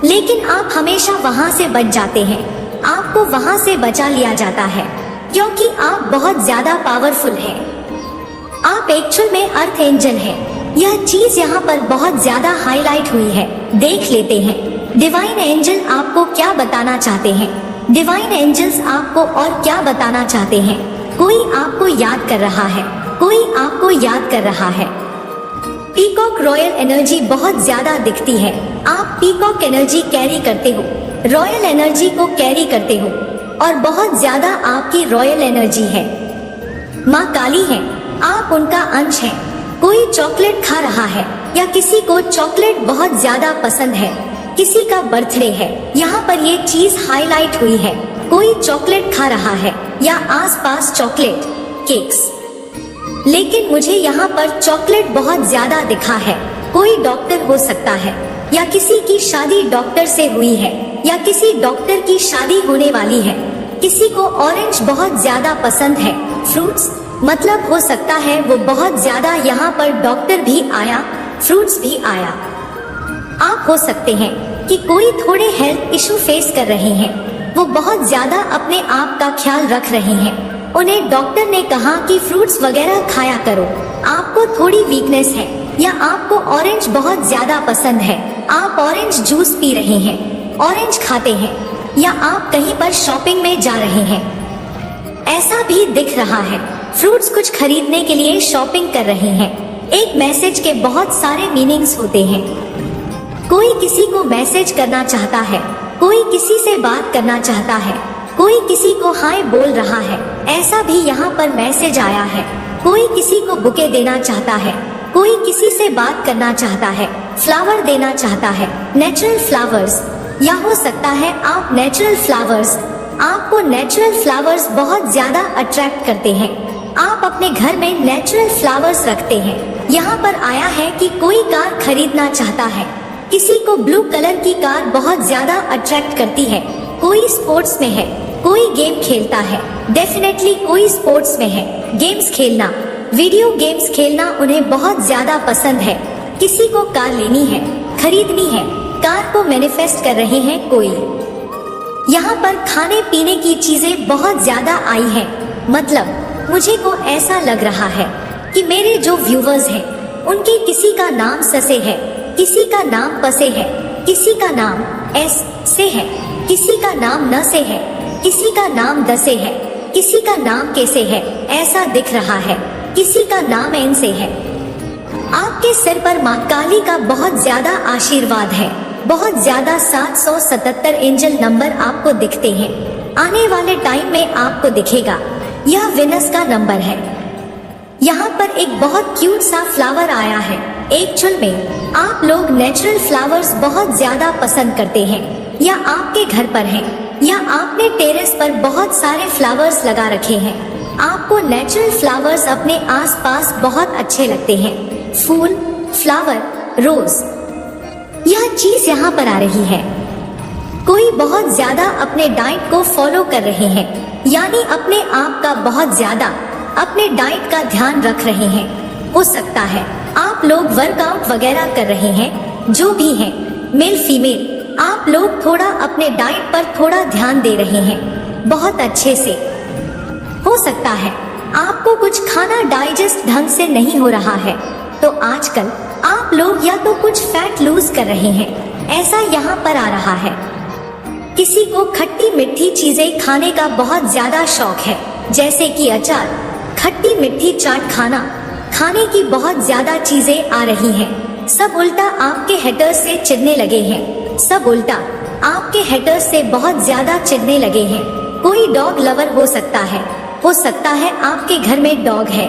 लेकिन आप हमेशा वहां से बच जाते हैं। आपको वहां से बचा लिया जाता है, क्योंकि आप बहुत ज्यादा पावरफुल हैं। आप एक्चुअल में अर्थ एंजल हैं। यह चीज यहाँ पर बहुत ज्यादा हाईलाइट हुई है। देख लेते हैं डिवाइन एंजल आपको क्या बताना चाहते हैं। डिवाइन एंजल्स आपको और क्या बताना चाहते हैं। कोई आपको याद कर रहा है, कोई आपको याद कर रहा है। पीकॉक रॉयल एनर्जी बहुत ज्यादा दिखती है। आप पीकॉक एनर्जी कैरी करते हो, रॉयल एनर्जी को कैरी करते हो, और बहुत ज्यादा आपकी रॉयल एनर्जी है। माँ काली है, आप उनका अंश हैं। कोई चॉकलेट खा रहा है या किसी को चॉकलेट बहुत ज्यादा पसंद है, किसी का बर्थडे है, यहाँ पर ये चीज हाईलाइट हुई है। कोई चॉकलेट खा रहा है या आसपास चॉकलेट केक्स, लेकिन मुझे यहाँ पर चॉकलेट बहुत ज्यादा दिखा है। कोई डॉक्टर हो सकता है या किसी की शादी डॉक्टर से हुई है या किसी डॉक्टर की शादी होने वाली है। किसी को ऑरेंज बहुत ज्यादा पसंद है, फ्रूट्स, मतलब हो सकता है वो बहुत ज्यादा यहाँ पर डॉक्टर भी आया, फ्रूट्स भी आया। आप हो सकते हैं कि कोई थोड़े हेल्थ इशू फेस कर रहे हैं। वो बहुत ज्यादा अपने आप का ख्याल रख रहे हैं। उन्हें डॉक्टर ने कहा कि फ्रूट्स वगैरह खाया करो। आपको थोड़ी वीकनेस है या आपको ऑरेंज बहुत ज्यादा पसंद है। आप ऑरेंज जूस पी रहे हैं, ऑरेंज खाते हैं, या आप कहीं पर शॉपिंग में जा रहे हैं, ऐसा भी दिख रहा है। फ्रूट्स कुछ खरीदने के लिए शॉपिंग कर रहे हैं। एक मैसेज के बहुत सारे मीनिंग्स होते हैं। कोई किसी को मैसेज करना चाहता है, कोई किसी से बात करना चाहता है, कोई किसी को हाय बोल रहा है, ऐसा भी यहाँ पर मैसेज आया है। कोई किसी को बुके देना चाहता है, कोई किसी से बात करना चाहता है, फ्लावर देना चाहता है, नेचुरल फ्लावर्स, या हो सकता है आप नेचुरल फ्लावर्स। आपको नेचुरल फ्लावर्स बहुत ज्यादा अट्रैक्ट करते हैं। आप अपने घर में नेचुरल फ्लावर्स रखते हैं। यहाँ पर आया है कि कोई कार खरीदना चाहता है। किसी को ब्लू कलर की कार बहुत ज्यादा अट्रैक्ट करती है। कोई स्पोर्ट्स में है, कोई गेम खेलता है, डेफिनेटली कोई स्पोर्ट्स में है। गेम्स खेलना, वीडियो गेम्स खेलना उन्हें बहुत ज्यादा पसंद है। किसी को कार लेनी है, खरीदनी है, कार को मैनिफेस्ट कर रहे हैं कोई। यहाँ पर खाने पीने की चीजें बहुत ज्यादा आई हैं। मतलब मुझे को ऐसा लग रहा है कि मेरे जो व्यूवर्स हैं उनके किसी का नाम स से है, किसी का नाम प से है, किसी का नाम एस से है, किसी का नाम न से है, किसी का नाम द से है, किसी का नाम के से है, ऐसा दिख रहा है। किसी का नाम एन से है। आपके सिर पर माँ काली का बहुत ज्यादा आशीर्वाद है। बहुत ज्यादा 777 एंजल नंबर आपको दिखते हैं। आने वाले टाइम में आपको दिखेगा। यह विनस का नंबर है। यहाँ पर एक बहुत क्यूट सा फ्लावर आया है। एक्चुअल में आप लोग नेचुरल फ्लावर्स बहुत ज्यादा पसंद करते हैं, या आपके घर पर हैं, या आपने टेरेस पर बहुत सारे फ्लावर्स लगा रखे हैं। आपको नेचुरल फ्लावर्स अपने आसपास बहुत अच्छे लगते हैं। फूल, फ्लावर, रोज, यह चीज यहाँ पर आ रही है। कोई बहुत ज्यादा अपने डाइट को फॉलो कर रहे हैं, यानी अपने आप का बहुत ज्यादा अपने डाइट का ध्यान रख रहे हैं। हो सकता है आप लोग वर्कआउट वगैरह कर रहे हैं, जो भी हैं, मेल फीमेल, आप लोग थोड़ा अपने डाइट पर थोड़ा ध्यान दे रहे हैं बहुत अच्छे से। हो सकता है आपको कुछ खाना डाइजेस्ट ढंग से नहीं हो रहा है, तो आजकल आप लोग या तो कुछ फैट लूज कर रहे हैं, ऐसा यहाँ पर आ रहा है। किसी को खट्टी मीठी चीजें खाने का बहुत ज्यादा शौक है, जैसे कि अचार, खट्टी मीठी चाट खाने की बहुत ज्यादा चीजें आ रही हैं। सब उल्टा आपके हेटर्स से चिढ़ने लगे हैं। सब उल्टा आपके हेटर्स से बहुत ज्यादा चिढ़ने लगे हैं। कोई डॉग लवर हो सकता है। हो सकता है आपके घर में डॉग है,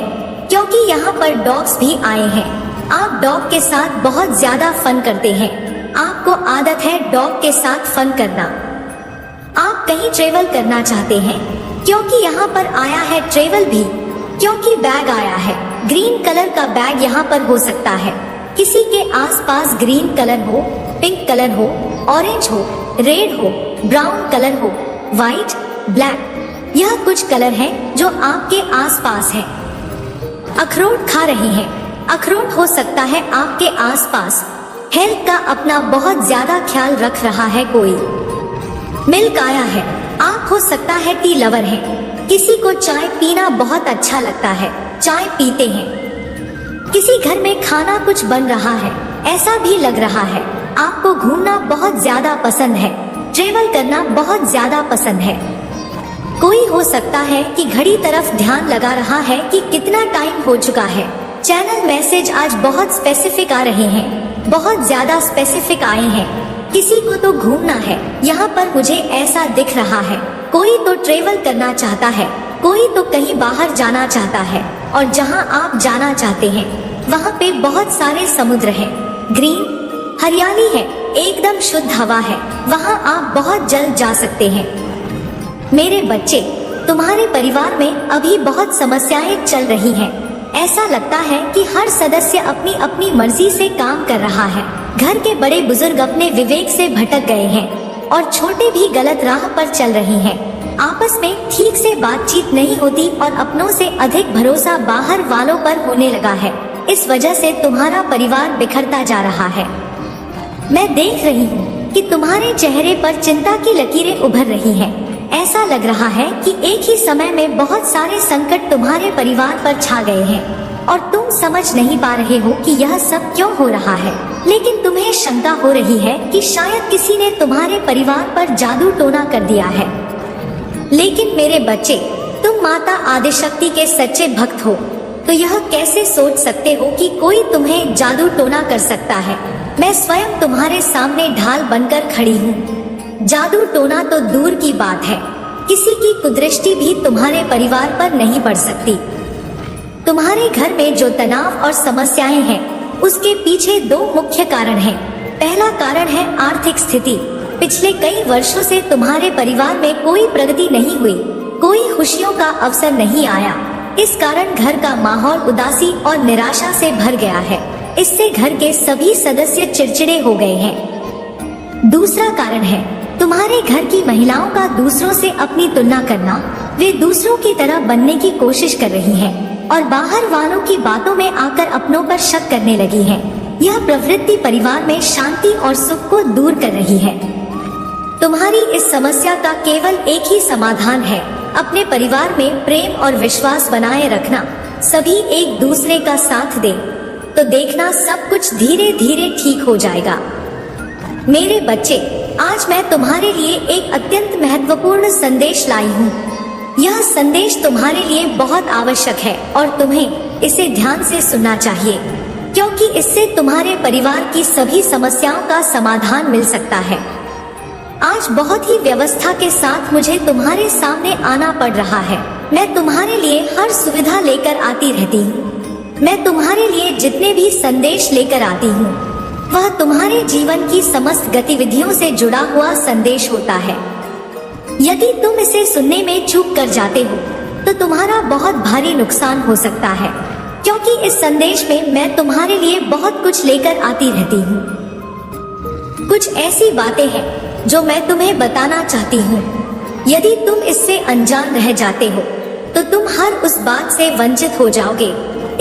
क्योंकि यहाँ पर डॉग्स भी आए हैं। आप डॉग के साथ बहुत ज्यादा फन करते हैं। आपको आदत है डॉग के साथ फन करना। आप कहीं ट्रेवल करना चाहते हैं, क्योंकि यहाँ पर आया है ट्रेवल भी, क्योंकि बैग आया है। ग्रीन कलर का बैग यहाँ पर हो सकता है। किसी के आसपास ग्रीन कलर हो, पिंक कलर हो, ऑरेंज हो, रेड हो, ब्राउन कलर हो, व्हाइट, ब्लैक, यह कुछ कलर हैं जो आपके आसपास हैं। अखरोट खा रहे हैं। अखरोट हो सकता है आपके आसपास हेल्थ का अपना बहुत ज्यादा ख्याल रख रहा है कोई। मिल्क आया है। आप हो सकता है टी लवर हैं। किसी को चाय पीना बहुत अच्छा लगता है, चाय पीते हैं। किसी घर में खाना कुछ बन रहा है, ऐसा भी लग रहा है। आपको घूमना बहुत ज्यादा पसंद है, ट्रेवल करना बहुत ज्यादा पसंद है। कोई हो सकता है कि घड़ी तरफ ध्यान लगा रहा है कि कितना टाइम हो चुका है। चैनल मैसेज आज बहुत स्पेसिफिक आ रहे हैं, बहुत ज्यादा स्पेसिफिक आए हैं। किसी को तो घूमना है, यहाँ पर मुझे ऐसा दिख रहा है। कोई तो ट्रेवल करना चाहता है, कोई तो कहीं बाहर जाना चाहता है, और जहाँ आप जाना चाहते हैं वहाँ पे बहुत सारे समुद्र हैं, ग्रीन हरियाली है, एकदम शुद्ध हवा है। वहाँ आप बहुत जल्द जा सकते हैं। मेरे बच्चे, तुम्हारे परिवार में अभी बहुत समस्याएं चल रही हैं। ऐसा लगता है कि हर सदस्य अपनी अपनी मर्जी से काम कर रहा है। घर के बड़े बुजुर्ग अपने विवेक से भटक गए हैं और छोटे भी गलत राह पर चल रहे हैं। आपस में ठीक से बातचीत नहीं होती और अपनों से अधिक भरोसा बाहर वालों पर होने लगा है। इस वजह से तुम्हारा परिवार बिखरता जा रहा है। मैं देख रही हूँ कि तुम्हारे चेहरे पर चिंता की लकीरें उभर रही हैं। ऐसा लग रहा है कि एक ही समय में बहुत सारे संकट तुम्हारे परिवार पर छा गए हैं और तुम समझ नहीं पा रहे हो कि यह सब क्यों हो रहा है। लेकिन तुम्हें शंका हो रही है कि शायद किसी ने तुम्हारे परिवार पर जादू टोना कर दिया है। लेकिन मेरे बच्चे, तुम माता आदिशक्ति के सच्चे भक्त हो, तो यह कैसे सोच सकते हो कि कोई तुम्हें जादू टोना कर सकता है। मैं स्वयं तुम्हारे सामने ढाल बनकर खड़ी हूँ। जादू टोना तो दूर की बात है, किसी की कुदृष्टि भी तुम्हारे परिवार पर नहीं पड़ सकती। तुम्हारे घर में जो तनाव और समस्याएं हैं, उसके पीछे दो मुख्य कारण हैं। पहला कारण है आर्थिक स्थिति। पिछले कई वर्षों से तुम्हारे परिवार में कोई प्रगति नहीं हुई, कोई खुशियों का अवसर नहीं आया। इस कारण घर का माहौल उदासी और निराशा से भर गया है। इससे घर के सभी सदस्य चिड़चिड़े हो गए हैं। दूसरा कारण है तुम्हारे घर की महिलाओं का दूसरों से अपनी तुलना करना, वे दूसरों की तरह बनने की कोशिश कर रही हैं और बाहर वालों की बातों में आकर अपनों पर शक करने लगी हैं। यह प्रवृत्ति परिवार में शांति और सुख को दूर कर रही है। तुम्हारी इस समस्या का केवल एक ही समाधान है, अपने परिवार में प्रेम और विश्वास बनाए रखना। सभी एक दूसरे का साथ दें, तो देखना सब कुछ धीरे धीरे ठीक हो जाएगा। मेरे बच्चे, आज मैं तुम्हारे लिए एक अत्यंत महत्वपूर्ण संदेश लाई हूँ। यह संदेश तुम्हारे लिए बहुत आवश्यक है और तुम्हें इसे ध्यान से सुनना चाहिए, क्योंकि इससे तुम्हारे परिवार की सभी समस्याओं का समाधान मिल सकता है। आज बहुत ही व्यवस्था के साथ मुझे तुम्हारे सामने आना पड़ रहा है। मैं तुम्हारे लिए हर सुविधा लेकर आती रहती हूँ। मैं तुम्हारे लिए जितने भी संदेश लेकर आती हूँ, वह तुम्हारे जीवन की समस्त गतिविधियों से जुड़ा हुआ संदेश होता है। यदि तुम इसे सुनने में चूक कर जाते हो, तो तुम्हारा बहुत भारी नुकसान हो सकता है, क्योंकि इस संदेश में मैं तुम्हारे लिए बहुत कुछ लेकर आती रहती हूँ। कुछ ऐसी बातें हैं जो मैं तुम्हें बताना चाहती हूँ। यदि तुम इससे अनजान रह जाते हो, तो तुम हर उस बात से वंचित हो जाओगे।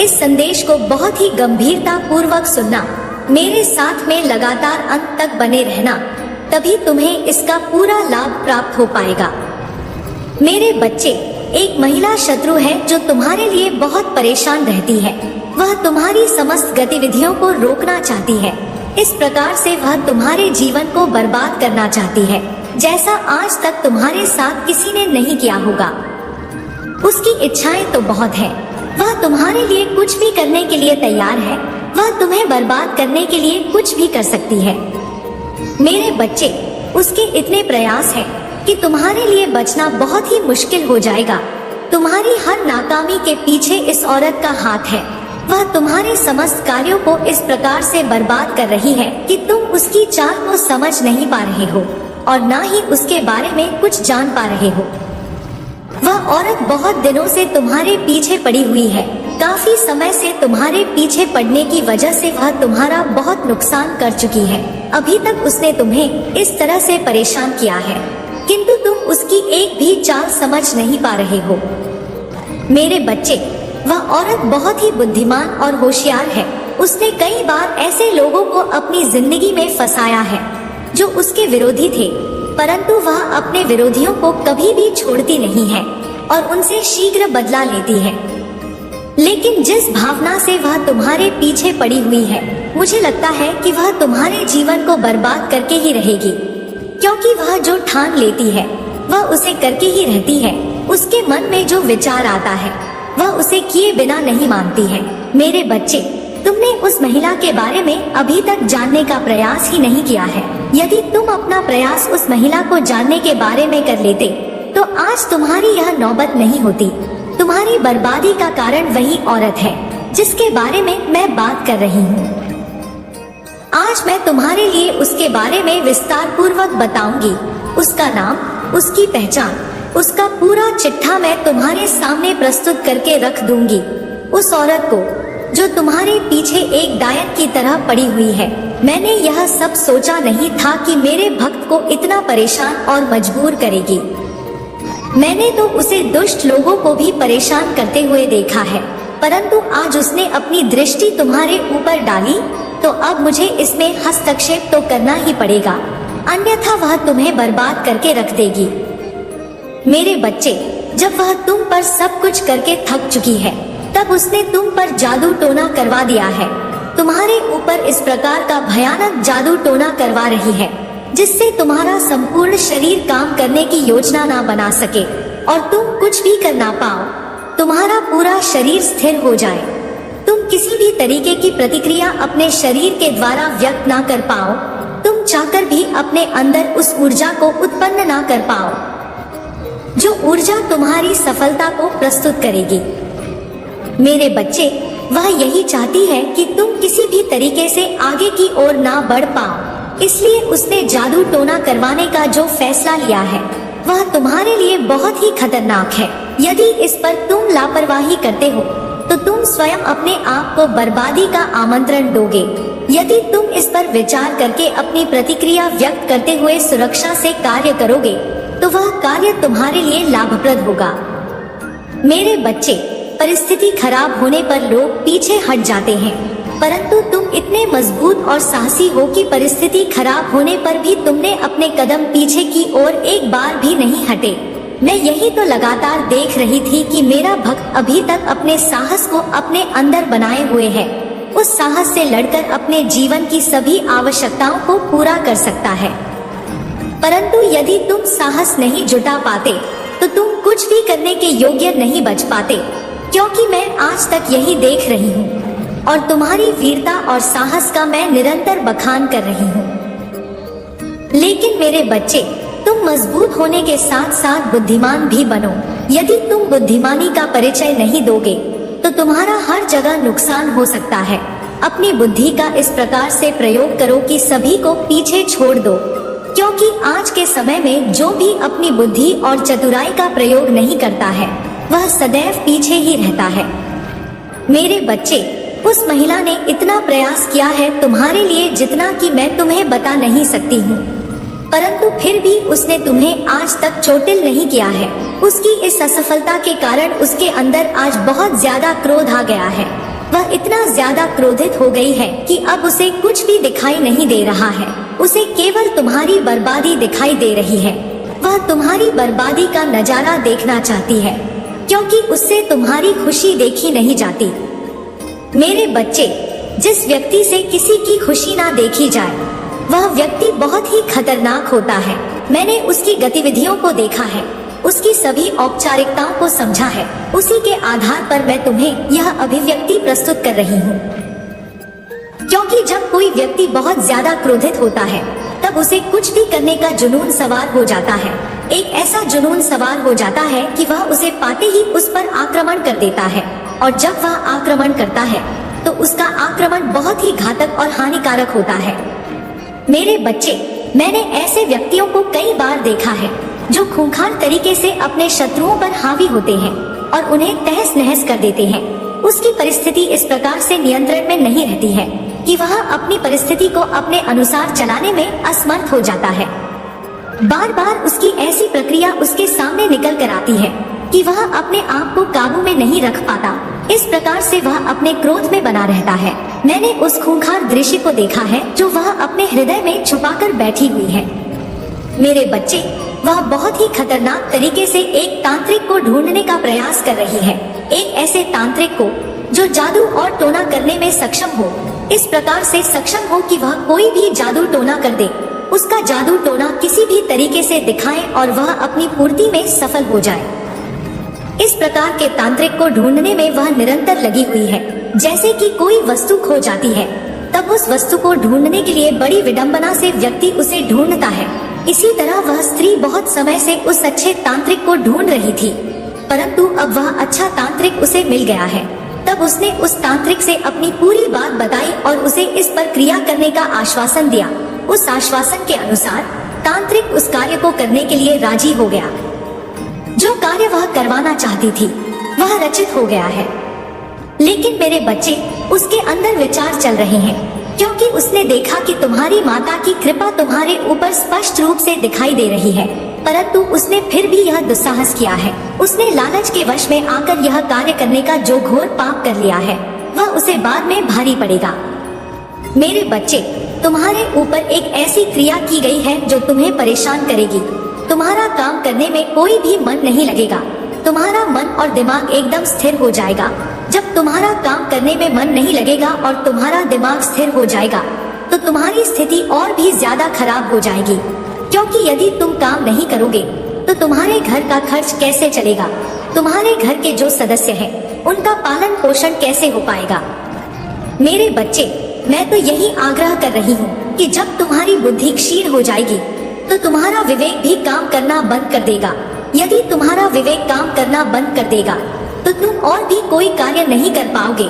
इस संदेश को बहुत ही गंभीरता पूर्वक सुनना, मेरे साथ में लगातार अंत तक बने रहना, तभी तुम्हें इसका पूरा लाभ प्राप्त हो पाएगा। मेरे बच्चे, एक महिला शत्रु है जो तुम्हारे लिए बहुत परेशान रहती है। वह तुम्हारी समस्त गतिविधियों को रोकना चाहती है। इस प्रकार से वह तुम्हारे जीवन को बर्बाद करना चाहती है, जैसा आज तक तुम्हारे साथ किसी ने नहीं किया होगा। उसकी इच्छाएं तो बहुत है, वह तुम्हारे लिए कुछ भी करने के लिए तैयार है। वह तुम्हें बर्बाद करने के लिए कुछ भी कर सकती है। मेरे बच्चे, उसके इतने प्रयास हैं कि तुम्हारे लिए बचना बहुत ही मुश्किल हो जाएगा। तुम्हारी हर नाकामी के पीछे इस औरत का हाथ है। वह तुम्हारे समस्त कार्यों को इस प्रकार से बर्बाद कर रही है कि तुम उसकी चाल को समझ नहीं पा रहे हो और ना ही उसके बारे में कुछ जान पा रहे हो। वह औरत बहुत दिनों से तुम्हारे पीछे पड़ी हुई है। काफी समय से तुम्हारे पीछे पड़ने की वजह से वह तुम्हारा बहुत नुकसान कर चुकी है। अभी तक उसने तुम्हें इस तरह से परेशान किया है, किंतु तुम उसकी एक भी चाल समझ नहीं पा रहे हो। मेरे बच्चे, वह औरत बहुत ही बुद्धिमान और होशियार है। उसने कई बार ऐसे लोगों को अपनी जिंदगी में फंसाया है जो उसके विरोधी थे, परंतु वह अपने विरोधियों को कभी भी छोड़ती नहीं है और उनसे शीघ्र बदला लेती है। लेकिन जिस भावना से वह तुम्हारे पीछे पड़ी हुई है, मुझे लगता है कि वह तुम्हारे जीवन को बर्बाद करके ही रहेगी, क्योंकि वह जो ठान लेती है वह उसे करके ही रहती है। उसके मन में जो विचार आता है वह उसे किए बिना नहीं मानती है। मेरे बच्चे, तुमने उस महिला के बारे में अभी तक जानने का प्रयास ही नहीं किया है। यदि तुम अपना प्रयास उस महिला को जानने के बारे में कर लेते, तो आज तुम्हारी यह नौबत नहीं होती। तुम्हारी बर्बादी का कारण वही औरत है जिसके बारे में मैं बात कर रही हूँ। आज मैं तुम्हारे लिए उसके बारे में विस्तार पूर्वक बताऊंगी। उसका नाम, उसकी पहचान, उसका पूरा चिट्ठा मैं तुम्हारे सामने प्रस्तुत करके रख दूंगी। उस औरत को जो तुम्हारे पीछे एक डायन की तरह पड़ी हुई है। मैंने यह सब सोचा नहीं था कि मेरे भक्त को इतना परेशान और मजबूर करेगी। मैंने तो उसे दुष्ट लोगों को भी परेशान करते हुए देखा है, परंतु आज उसने अपनी दृष्टि तुम्हारे ऊपर डाली, तो अब मुझे इसमें हस्तक्षेप तो करना ही पड़ेगा, अन्यथा वह तुम्हें बर्बाद करके रख देगी। मेरे बच्चे, जब वह तुम पर सब कुछ करके थक चुकी है, तब उसने तुम पर जादू टोना करवा दिया है। तुम्हारे ऊपर इस प्रकार का भयानक जादू टोना करवा रही है जिससे तुम्हारा संपूर्ण शरीर काम करने की योजना ना बना सके और तुम कुछ भी कर ना पाओ। तुम्हारा पूरा शरीर स्थिर हो जाए, तुम किसी भी तरीके की प्रतिक्रिया अपने शरीर के द्वारा व्यक्त ना कर पाओ, तुम चाहकर भी अपने अंदर उस ऊर्जा को उत्पन्न ना कर पाओ जो ऊर्जा तुम्हारी सफलता को प्रस्तुत करेगी। मेरे बच्चे, वह यही चाहती है कि तुम किसी भी तरीके से आगे की ओर ना बढ़ पाओ, इसलिए उसने जादू टोना करवाने का जो फैसला लिया है वह तुम्हारे लिए बहुत ही खतरनाक है। यदि इस पर तुम लापरवाही करते हो तो तुम स्वयं अपने आप को बर्बादी का आमंत्रण दोगे। यदि तुम इस पर विचार करके अपनी प्रतिक्रिया व्यक्त करते हुए सुरक्षा से कार्य करोगे तो वह कार्य तुम्हारे लिए लाभप्रद होगा। मेरे बच्चे, परिस्थिति खराब होने पर लोग पीछे हट जाते हैं, परंतु तुम इतने मजबूत और साहसी हो कि परिस्थिति खराब होने पर भी तुमने अपने कदम पीछे की ओर एक बार भी नहीं हटे। मैं यही तो लगातार देख रही थी कि मेरा भक्त अभी तक अपने साहस को अपने अंदर बनाए हुए है। उस साहस से लड़कर अपने जीवन की सभी आवश्यकताओं को पूरा कर सकता है। परंतु यदि तुम साहस नहीं जुटा पाते तो तुम कुछ भी करने के योग्य नहीं बच पाते, क्योंकि मैं आज तक यही देख रही हूँ और तुम्हारी वीरता और साहस का मैं निरंतर बखान कर रही हूँ। लेकिन मेरे बच्चे, तुम मजबूत होने के साथ साथ बुद्धिमान भी बनो। यदि तुम बुद्धिमानी का परिचय नहीं दोगे तो तुम्हारा हर जगह नुकसान हो सकता है। अपनी बुद्धि का इस प्रकार से प्रयोग करो कि सभी को पीछे छोड़ दो, क्योंकि आज के समय में जो भी अपनी बुद्धि और चतुराई का प्रयोग नहीं करता है वह सदैव पीछे ही रहता है। मेरे बच्चे, उस महिला ने इतना प्रयास किया है तुम्हारे लिए जितना कि मैं तुम्हें बता नहीं सकती हूँ, परंतु फिर भी उसने तुम्हें आज तक चोटिल नहीं किया है। उसकी इस असफलता के कारण उसके अंदर आज बहुत ज्यादा क्रोध आ गया है। वह इतना ज्यादा क्रोधित हो गई है कि अब उसे कुछ भी दिखाई नहीं दे रहा है। उसे केवल तुम्हारी बर्बादी दिखाई दे रही है। वह तुम्हारी बर्बादी का नजारा देखना चाहती है, क्योंकि उससे तुम्हारी खुशी देखी नहीं जाती। मेरे बच्चे, जिस व्यक्ति से किसी की खुशी ना देखी जाए वह व्यक्ति बहुत ही खतरनाक होता है। मैंने उसकी गतिविधियों को देखा है, उसकी सभी औपचारिकताओं को समझा है। उसी के आधार पर मैं तुम्हें यह अभिव्यक्ति प्रस्तुत कर रही हूँ, क्योंकि जब कोई व्यक्ति बहुत ज्यादा क्रोधित होता है तब उसे कुछ भी करने का जुनून सवार हो जाता है। एक ऐसा जुनून सवार हो जाता है कि वह उसे पाते ही उस पर आक्रमण कर देता है, और जब वह आक्रमण करता है तो उसका आक्रमण बहुत ही घातक और हानिकारक होता है। मेरे बच्चे, मैंने ऐसे व्यक्तियों को कई बार देखा है जो खूंखार तरीके से अपने शत्रुओं पर हावी होते हैं और उन्हें तहस नहस कर देते हैं। उसकी परिस्थिति इस प्रकार से नियंत्रण में नहीं रहती है कि वह अपनी परिस्थिति को अपने अनुसार चलाने में असमर्थ हो जाता है। बार बार उसकी ऐसी प्रक्रिया उसके सामने निकल कर आती है कि वह अपने आप को काबू में नहीं रख पाता। इस प्रकार से वह अपने क्रोध में बना रहता है। मैंने उस खूंखार दृश्य को देखा है जो वह अपने हृदय में छुपाकर बैठी हुई है। मेरे बच्चे, वह बहुत ही खतरनाक तरीके से एक तांत्रिक को ढूंढने का प्रयास कर रही है। एक ऐसे तांत्रिक को जो जादू और टोना करने में सक्षम हो, इस प्रकार से सक्षम हो कि वह कोई भी जादू टोना कर दे, उसका जादू टोना किसी भी तरीके से दिखाए और वह अपनी पूर्ति में सफल हो जाए। इस प्रकार के तांत्रिक को ढूंढने में वह निरंतर लगी हुई है। जैसे कि कोई वस्तु खो जाती है तब उस वस्तु को ढूंढने के लिए बड़ी विडंबना से व्यक्ति उसे ढूंढता है, इसी तरह वह स्त्री बहुत समय से उस अच्छे तांत्रिक को ढूंढ रही थी, परंतु अब वह अच्छा तांत्रिक उसे मिल गया है। तब उसने उस तांत्रिक से अपनी पूरी बात बताई और उसे इस पर क्रिया करने का आश्वासन दिया। उस आश्वासन के अनुसार तांत्रिक उस कार्य को करने के लिए राजी हो गया। जो कार्य वह करवाना चाहती थी वह रचित हो गया है। लेकिन मेरे बच्चे, उसके अंदर विचार चल रहे हैं, क्योंकि उसने देखा कि तुम्हारी माता की कृपा तुम्हारे ऊपर स्पष्ट रूप से दिखाई दे रही है, परंतु उसने फिर भी यह दुस्साहस किया है। उसने लालच के वश में आकर यह कार्य करने का जो घोर पाप कर लिया है वह उसे बाद में भारी पड़ेगा। मेरे बच्चे, तुम्हारे ऊपर एक ऐसी क्रिया की गई है जो तुम्हें परेशान करेगी। तुम्हारा काम करने में कोई भी मन नहीं लगेगा। तुम्हारा मन और दिमाग एकदम स्थिर हो जाएगा। जब तुम्हारा काम करने में मन नहीं लगेगा और तुम्हारा दिमाग स्थिर हो जाएगा तो तुम्हारी स्थिति और भी ज्यादा खराब हो जाएगी, क्योंकि यदि तुम काम नहीं करोगे तो तुम्हारे घर का खर्च कैसे चलेगा? तुम्हारे घर के जो सदस्य हैं उनका पालन पोषण कैसे हो पाएगा? मेरे बच्चे, मैं तो यही आग्रह कर रही हूँ कि जब तुम्हारी बुद्धि क्षीण हो जाएगी तो तुम्हारा विवेक भी काम करना बंद कर देगा। यदि तुम्हारा विवेक काम करना बंद कर देगा तो तुम और भी कोई कार्य नहीं कर पाओगे,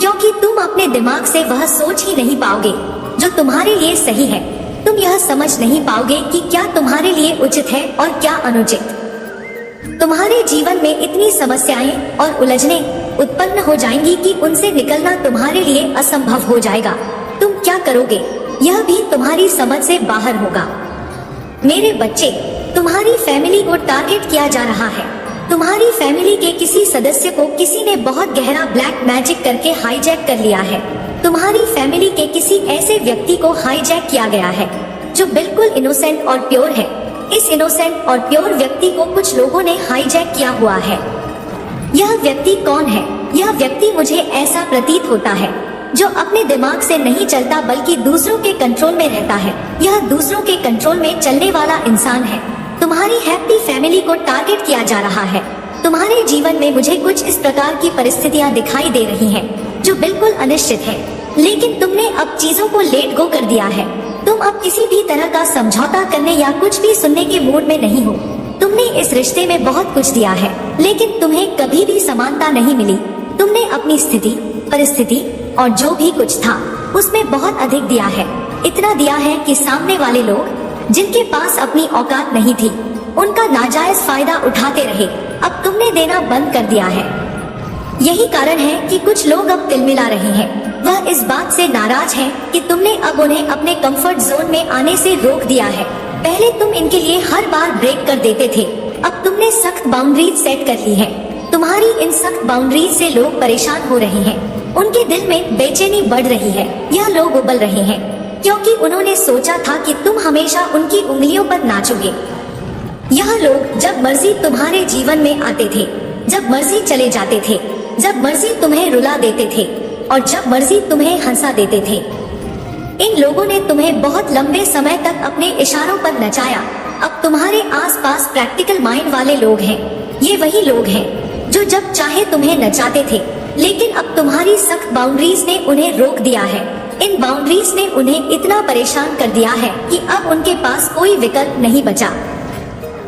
क्योंकि तुम अपने दिमाग से वह सोच ही नहीं पाओगे जो तुम्हारे लिए सही है। तुम यह समझ नहीं पाओगे कि क्या तुम्हारे लिए उचित है और क्या अनुचित। तुम्हारे जीवन में इतनी समस्याएं और उलझनें उत्पन्न हो जाएंगी कि उनसे निकलना तुम्हारे लिए असंभव हो जाएगा। तुम क्या करोगे यह भी तुम्हारी समझ से बाहर होगा। मेरे बच्चे, तुम्हारी फैमिली को टारगेट किया जा रहा है। तुम्हारी फैमिली के किसी सदस्य को किसी ने बहुत गहरा ब्लैक मैजिक करके हाईजैक कर लिया है। तुम्हारी फैमिली के किसी ऐसे व्यक्ति को हाईजैक किया गया है जो बिल्कुल इनोसेंट और प्योर है। इस इनोसेंट और प्योर व्यक्ति को कुछ लोगों ने हाईजैक किया हुआ है। यह व्यक्ति कौन है? यह व्यक्ति मुझे ऐसा प्रतीत होता है जो अपने दिमाग से नहीं चलता बल्कि दूसरों के कंट्रोल में रहता है। यह दूसरों के कंट्रोल में चलने वाला इंसान है। तुम्हारी हैप्पी फैमिली को टारगेट किया जा रहा है। तुम्हारे जीवन में मुझे कुछ इस प्रकार की परिस्थितियां दिखाई दे रही हैं जो बिल्कुल अनिश्चित है, लेकिन तुमने अब चीजों को लेट गो कर दिया है। तुम अब किसी भी तरह का समझौता करने या कुछ भी सुनने के मूड में नहीं हो। तुमने इस रिश्ते में बहुत कुछ दिया है, लेकिन तुम्हें कभी भी समानता नहीं मिली। तुमने अपनी स्थिति, परिस्थिति और जो भी कुछ था उसमें बहुत अधिक दिया है। इतना दिया है कि सामने वाले लोग जिनके पास अपनी औकात नहीं थी उनका नाजायज फायदा उठाते रहे। अब तुमने देना बंद कर दिया है। यही कारण है कि कुछ लोग अब तिलमिला रहे हैं। वह इस बात से नाराज हैं कि तुमने अब उन्हें अपने कंफर्ट जोन में आने से रोक दिया है। पहले तुम इनके लिए हर बार ब्रेक कर देते थे, अब तुमने सख्त बाउंड्रीज सेट कर ली है। तुम्हारी इन सख्त बाउंड्रीज से लोग परेशान हो रहे हैं। उनके दिल में बेचैनी बढ़ रही है। यह लोग उबल रहे हैं क्योंकि उन्होंने सोचा था कि तुम हमेशा उनकी उंगलियों पर नाचोगे। यह लोग जब मर्जी तुम्हारे जीवन में आते थे, जब मर्जी चले जाते थे, जब मर्जी तुम्हें रुला देते थे और जब मर्जी तुम्हें हंसा देते थे। इन लोगों ने तुम्हें बहुत लंबे समय तक अपने इशारों पर नचाया। अब तुम्हारे आसपास प्रैक्टिकल माइंड वाले लोग हैं। ये वही लोग हैं जो जब चाहे तुम्हें नचाते थे, लेकिन अब तुम्हारी सख्त बाउंड्रीज ने उन्हें रोक दिया है। इन बाउंड्रीज ने उन्हें इतना परेशान कर दिया है कि अब उनके पास कोई विकल्प नहीं बचा।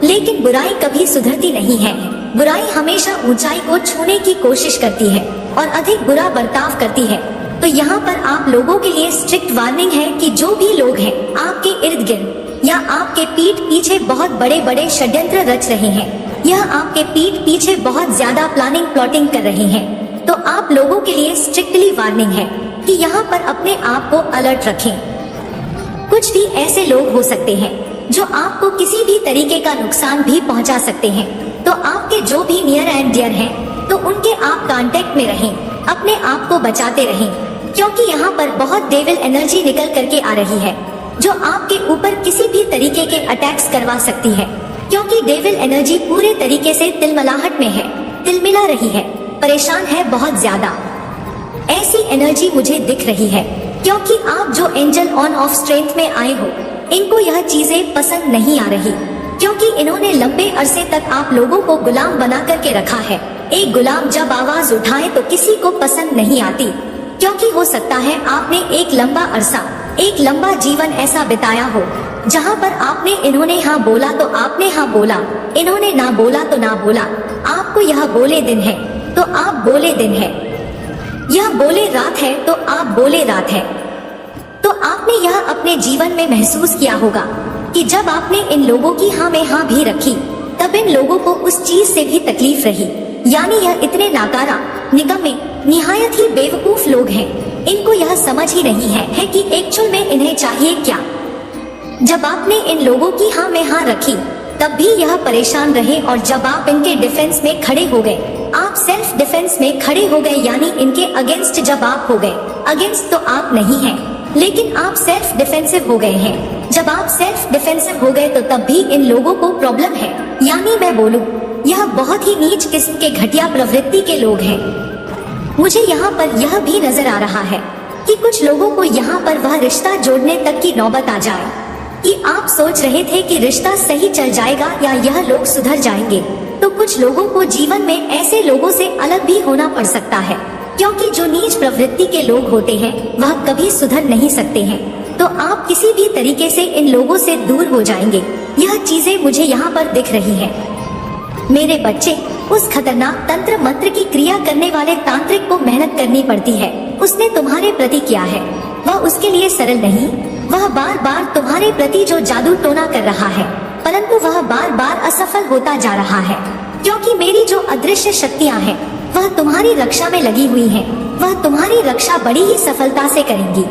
लेकिन बुराई कभी सुधरती नहीं है। बुराई हमेशा ऊंचाई को छूने की कोशिश करती है और अधिक बुरा बर्ताव करती है। तो यहाँ पर आप लोगों के लिए स्ट्रिक्ट वार्निंग है कि जो भी लोग हैं आपके इर्द गिर्द या आपके पीठ पीछे बहुत बड़े बड़े षड्यंत्र रच रहे हैं, यह आपके पीठ पीछे बहुत ज्यादा प्लानिंग प्लॉटिंग कर रहे हैं, तो आप लोगों के लिए स्ट्रिक्टली वार्निंग है कि यहाँ पर अपने आप को अलर्ट रखें। कुछ भी ऐसे लोग हो सकते हैं जो आपको किसी भी तरीके का नुकसान भी पहुंचा सकते हैं। तो आपके जो भी नियर एंड डियर हैं, तो उनके आप कांटेक्ट में रहें, अपने आप को बचाते रहें, क्योंकि यहाँ पर बहुत डेविल एनर्जी निकल करके आ रही है जो आपके ऊपर किसी भी तरीके के अटैक्स करवा सकती है। क्योंकि डेविल एनर्जी पूरे तरीके से तिलमिलाहट में है, तिलमिला रही है, परेशान है बहुत ज्यादा। ऐसी एनर्जी मुझे दिख रही है क्योंकि आप जो एंजल ऑन ऑफ स्ट्रेंथ में आए हो, इनको यह चीजें पसंद नहीं आ रही, क्योंकि इन्होंने लंबे अरसे तक आप लोगों को गुलाम बना करके रखा है। एक गुलाम जब आवाज उठाए तो किसी को पसंद नहीं आती, क्योंकि हो सकता है आपने एक लंबा अरसा, एक लंबा जीवन ऐसा बिताया हो जहाँ पर आपने इन्होंने हाँ बोला तो आपने हाँ बोला, इन्होंने ना बोला तो ना बोला। आपको यह बोले दिन है तो आप बोले दिन है, यह बोले रात है तो आप बोले रात है। तो आपने यह अपने जीवन में महसूस किया होगा कि जब आपने इन लोगों की हाँ में हाँ भी रखी, तब इन लोगों को उस चीज से भी तकलीफ रही। यानी यह इतने नाकारा, निकम्मे, निहायत ही बेवकूफ लोग हैं। इनको यह समझ ही नहीं है कि एक्चुअल में इन्हें चाहिए क्या। जब आपने इन लोगों की हाँ में हाँ रखी, तब भी यह परेशान रहे, और जब आप इनके डिफेंस में खड़े हो गए, आप सेल्फ डिफेंस में खड़े हो गए, यानी इनके अगेंस्ट जब आप हो गए, अगेंस्ट तो आप नहीं हैं, लेकिन आप सेल्फ डिफेंसिव हो गए हैं। जब आप सेल्फ डिफेंसिव हो गए तो तब भी इन लोगों को प्रॉब्लम है। यानी मैं बोलूं, यह बहुत ही नीच किस्म के घटिया प्रवृत्ति के लोग हैं। मुझे यहाँ पर यह भी नजर आ रहा है कि कुछ लोगों को यहाँ पर वह रिश्ता जोड़ने तक की नौबत आ जाए कि आप सोच रहे थे कि रिश्ता सही चल जाएगा या यह लोग सुधर जाएंगे, तो कुछ लोगों को जीवन में ऐसे लोगों से अलग भी होना पड़ सकता है, क्योंकि जो नीच प्रवृत्ति के लोग होते हैं वह कभी सुधर नहीं सकते हैं। तो आप किसी भी तरीके से इन लोगों से दूर हो जाएंगे। यह चीजें मुझे यहाँ पर दिख रही है। मेरे बच्चे, उस खतरनाक तंत्र मंत्र की क्रिया करने वाले तांत्रिक को मेहनत करनी पड़ती है। उसने तुम्हारे प्रति किया है, वह उसके लिए सरल नहीं। वह बार बार तुम्हारे प्रति जो जादू टोना कर रहा है, परंतु वह बार बार असफल होता जा रहा है, क्योंकि मेरी जो अदृश्य शक्तियाँ हैं वह तुम्हारी रक्षा में लगी हुई हैं। वह तुम्हारी रक्षा बड़ी ही सफलता से करेंगी।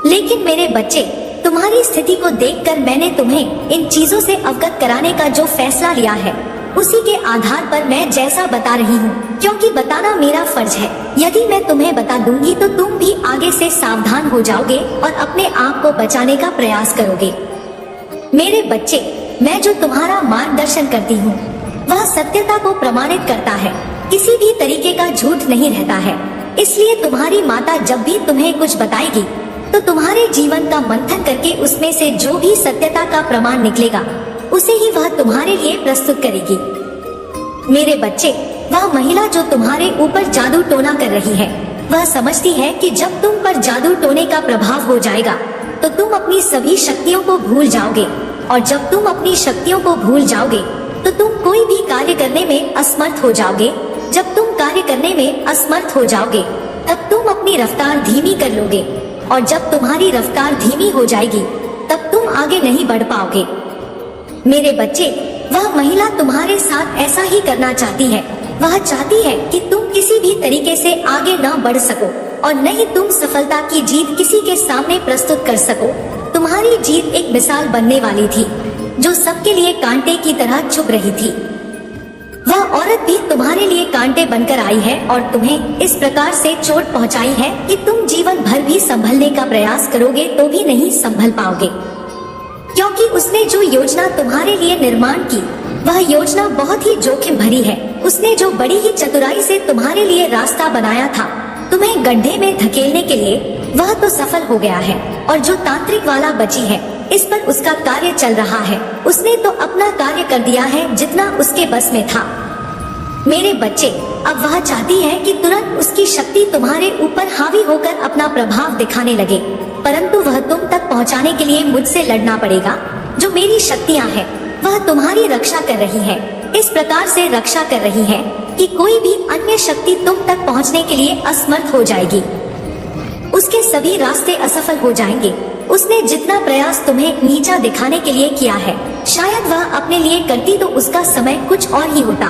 लेकिन मेरे बच्चे, तुम्हारी स्थिति को देखकर मैंने तुम्हें इन चीजों से अवगत कराने का जो फैसला लिया है, उसी के आधार पर मैं जैसा बता रही हूँ, क्योंकि बताना मेरा फर्ज है। यदि मैं तुम्हें बता दूंगी तो तुम भी आगे से सावधान हो जाओगे और अपने आप को बचाने का प्रयास करोगे। मेरे बच्चे, मैं जो तुम्हारा मार्गदर्शन करती हूँ वह सत्यता को प्रमाणित करता है, किसी भी तरीके का झूठ नहीं रहता है। इसलिए तुम्हारी माता जब भी तुम्हें कुछ बताएगी तो तुम्हारे जीवन का मंथन करके उसमें से जो भी सत्यता का प्रमाण निकलेगा उसे ही वह तुम्हारे लिए प्रस्तुत करेगी। मेरे बच्चे, वह महिला जो तुम्हारे ऊपर जादू टोना कर रही है, वह समझती है कि जब तुम पर जादू टोने का प्रभाव हो जाएगा तो तुम अपनी सभी शक्तियों को भूल जाओगे, और जब तुम अपनी शक्तियों को भूल जाओगे तो तुम कोई भी कार्य करने में असमर्थ हो जाओगे। जब तुम कार्य करने में असमर्थ हो जाओगे तब तुम अपनी रफ्तार धीमी कर लोगे, और जब तुम्हारी रफ्तार धीमी हो जाएगी तब तुम आगे नहीं बढ़ पाओगे। मेरे बच्चे, वह महिला तुम्हारे साथ ऐसा ही करना चाहती है। वह चाहती है कि तुम किसी भी तरीके से आगे न बढ़ सको और न ही तुम सफलता की जीत किसी के सामने प्रस्तुत कर सको। तुम्हारी जीत एक मिसाल बनने वाली थी जो सबके लिए कांटे की तरह चुभ रही थी। वह औरत भी तुम्हारे लिए कांटे बनकर आई है और तुम्हें इस प्रकार से चोट पहुंचाई है कि तुम जीवन भर भी संभलने का प्रयास करोगे तो भी नहीं संभल पाओगे, क्योंकि उसने जो योजना तुम्हारे लिए निर्माण की वह योजना बहुत ही जोखिम भरी है। उसने जो बड़ी ही चतुराई से तुम्हारे लिए रास्ता बनाया था तुम्हें गड्ढे में धकेलने के लिए, वह तो सफल हो गया है, और जो तांत्रिक वाला बची है इस पर उसका कार्य चल रहा है। उसने तो अपना कार्य कर दिया है जितना उसके बस में था। मेरे बच्चे, अब वह चाहती है कि तुरंत उसकी शक्ति तुम्हारे ऊपर हावी होकर अपना प्रभाव दिखाने लगे, परंतु वह तुम तक पहुंचाने के लिए मुझसे लड़ना पड़ेगा। जो मेरी शक्तियां हैं वह तुम्हारी रक्षा कर रही है, इस प्रकार से रक्षा कर रही है कि कोई भी अन्य शक्ति तुम तक पहुंचने के लिए असमर्थ हो जाएगी। उसके सभी रास्ते असफल हो जाएंगे। उसने जितना प्रयास तुम्हें नीचा दिखाने के लिए किया है, शायद वह अपने लिए करती तो उसका समय कुछ और ही होता।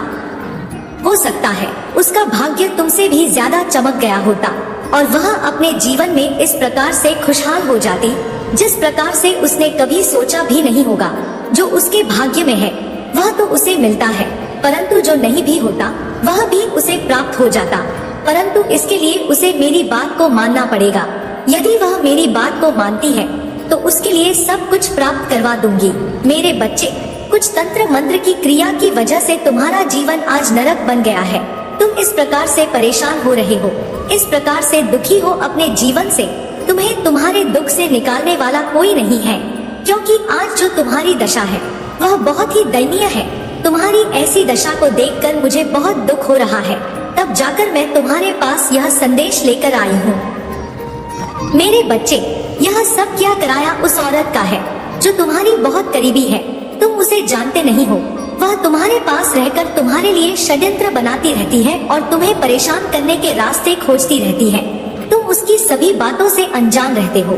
हो सकता है उसका भाग्य तुमसे भी ज्यादा चमक गया होता और वह अपने जीवन में इस प्रकार से खुशहाल हो जाती जिस प्रकार से उसने कभी सोचा भी नहीं होगा। जो उसके भाग्य में है वह तो उसे मिलता है, परंतु जो नहीं भी होता वह भी उसे प्राप्त हो जाता, परंतु इसके लिए उसे मेरी बात को मानना पड़ेगा। यदि वह मेरी बात को मानती है तो उसके लिए सब कुछ प्राप्त करवा दूंगी। मेरे बच्चे, कुछ तंत्र मंत्र की क्रिया की वजह से तुम्हारा जीवन आज नरक बन गया है। तुम इस प्रकार से परेशान हो रहे हो, इस प्रकार से दुखी हो अपने जीवन से। तुम्हें तुम्हारे दुख से निकालने वाला कोई नहीं है, क्योंकि आज जो तुम्हारी दशा है वह बहुत ही दयनीय है। तुम्हारी ऐसी दशा को देखकर मुझे बहुत दुख हो रहा है, तब जाकर मैं तुम्हारे पास यह संदेश लेकर आई हूँ। मेरे बच्चे, यह सब क्या कराया उस औरत का है जो तुम्हारी बहुत करीबी है। तुम उसे जानते नहीं हो, वह तुम्हारे पास रहकर तुम्हारे लिए षड्यंत्र बनाती रहती है और तुम्हें परेशान करने के रास्ते खोजती रहती है। तुम उसकी सभी बातों से अनजान रहते हो।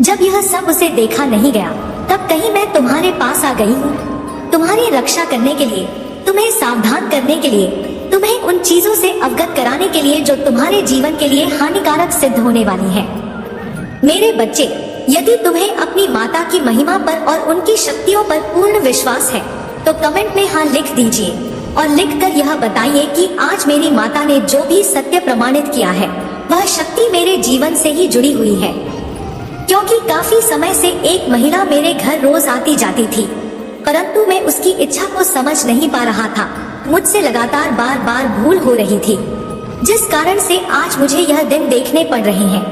जब यह सब उसे देखा नहीं गया तब कहीं मैं तुम्हारे पास आ गई हूँ, तुम्हारी रक्षा करने के लिए, तुम्हें सावधान करने के लिए, तुम्हें उन चीजों से अवगत कराने के लिए जो तुम्हारे जीवन के लिए हानिकारक सिद्ध होने वाली है। मेरे बच्चे, यदि तुम्हें अपनी माता की महिमा पर और उनकी शक्तियों पर पूर्ण विश्वास है तो कमेंट में हाँ लिख दीजिए और लिखकर यह बताइए कि आज मेरी माता ने जो भी सत्य प्रमाणित किया है वह शक्ति मेरे जीवन से ही जुड़ी हुई है। क्योंकि काफी समय से एक महिला मेरे घर रोज आती जाती थी, परंतु मैं उसकी इच्छा को समझ नहीं पा रहा था। मुझसे लगातार बार बार भूल हो रही थी, जिस कारण से आज मुझे यह दिन देखने पड़ रहे हैं।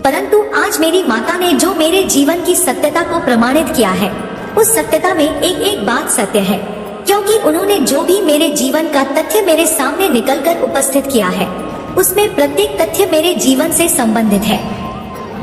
परंतु आज मेरी माता ने जो मेरे जीवन की सत्यता को प्रमाणित किया है, उस सत्यता में एक एक बात सत्य है, क्योंकि उन्होंने जो भी मेरे जीवन का तथ्य मेरे सामने निकलकर उपस्थित किया है उसमें प्रत्येक तथ्य मेरे जीवन से संबंधित है।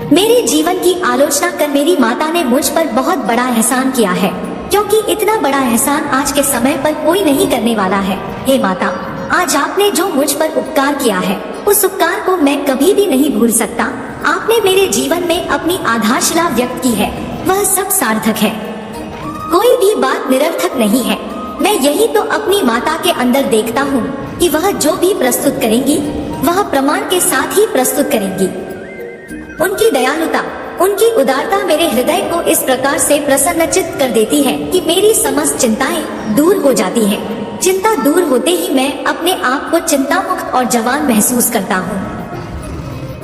मेरे जीवन की आलोचना कर मेरी माता ने मुझ पर बहुत बड़ा एहसान किया है, क्योंकि इतना बड़ा एहसान आज के समय पर कोई नहीं करने वाला है। हे माता, आज आपने जो मुझ पर उपकार किया है उस उपकार को मैं कभी भी नहीं भूल सकता। आपने मेरे जीवन में अपनी आधारशिला व्यक्त की है, वह सब सार्थक है, कोई भी बात निरर्थक नहीं है। मैं यही तो अपनी माता के अंदर देखता हूँ कि वह जो भी प्रस्तुत करेंगी वह प्रमाण के साथ ही प्रस्तुत करेंगी। उनकी दयालुता, उनकी उदारता मेरे हृदय को इस प्रकार से प्रसन्नचित्त कर देती है कि मेरी समस्त चिंताएं दूर हो जाती हैं। चिंता दूर होते ही मैं अपने आप को चिंता मुक्त और जवान महसूस करता हूँ,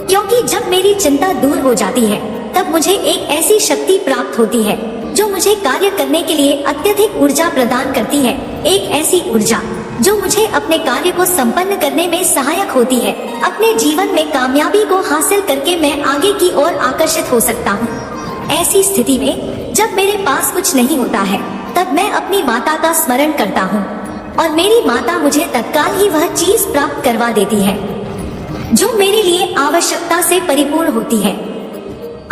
क्योंकि जब मेरी चिंता दूर हो जाती है तब मुझे एक ऐसी शक्ति प्राप्त होती है जो मुझे कार्य करने के लिए अत्यधिक ऊर्जा प्रदान करती है। एक ऐसी ऊर्जा जो मुझे अपने कार्य को संपन्न करने में सहायक होती है। अपने जीवन में कामयाबी को हासिल करके मैं आगे की ओर आकर्षित हो सकता हूँ। ऐसी स्थिति में जब मेरे पास कुछ नहीं होता है तब मैं अपनी माता का स्मरण करता हूँ और मेरी माता मुझे तत्काल ही वह चीज प्राप्त करवा देती है जो मेरे लिए आवश्यकता से परिपूर्ण होती है।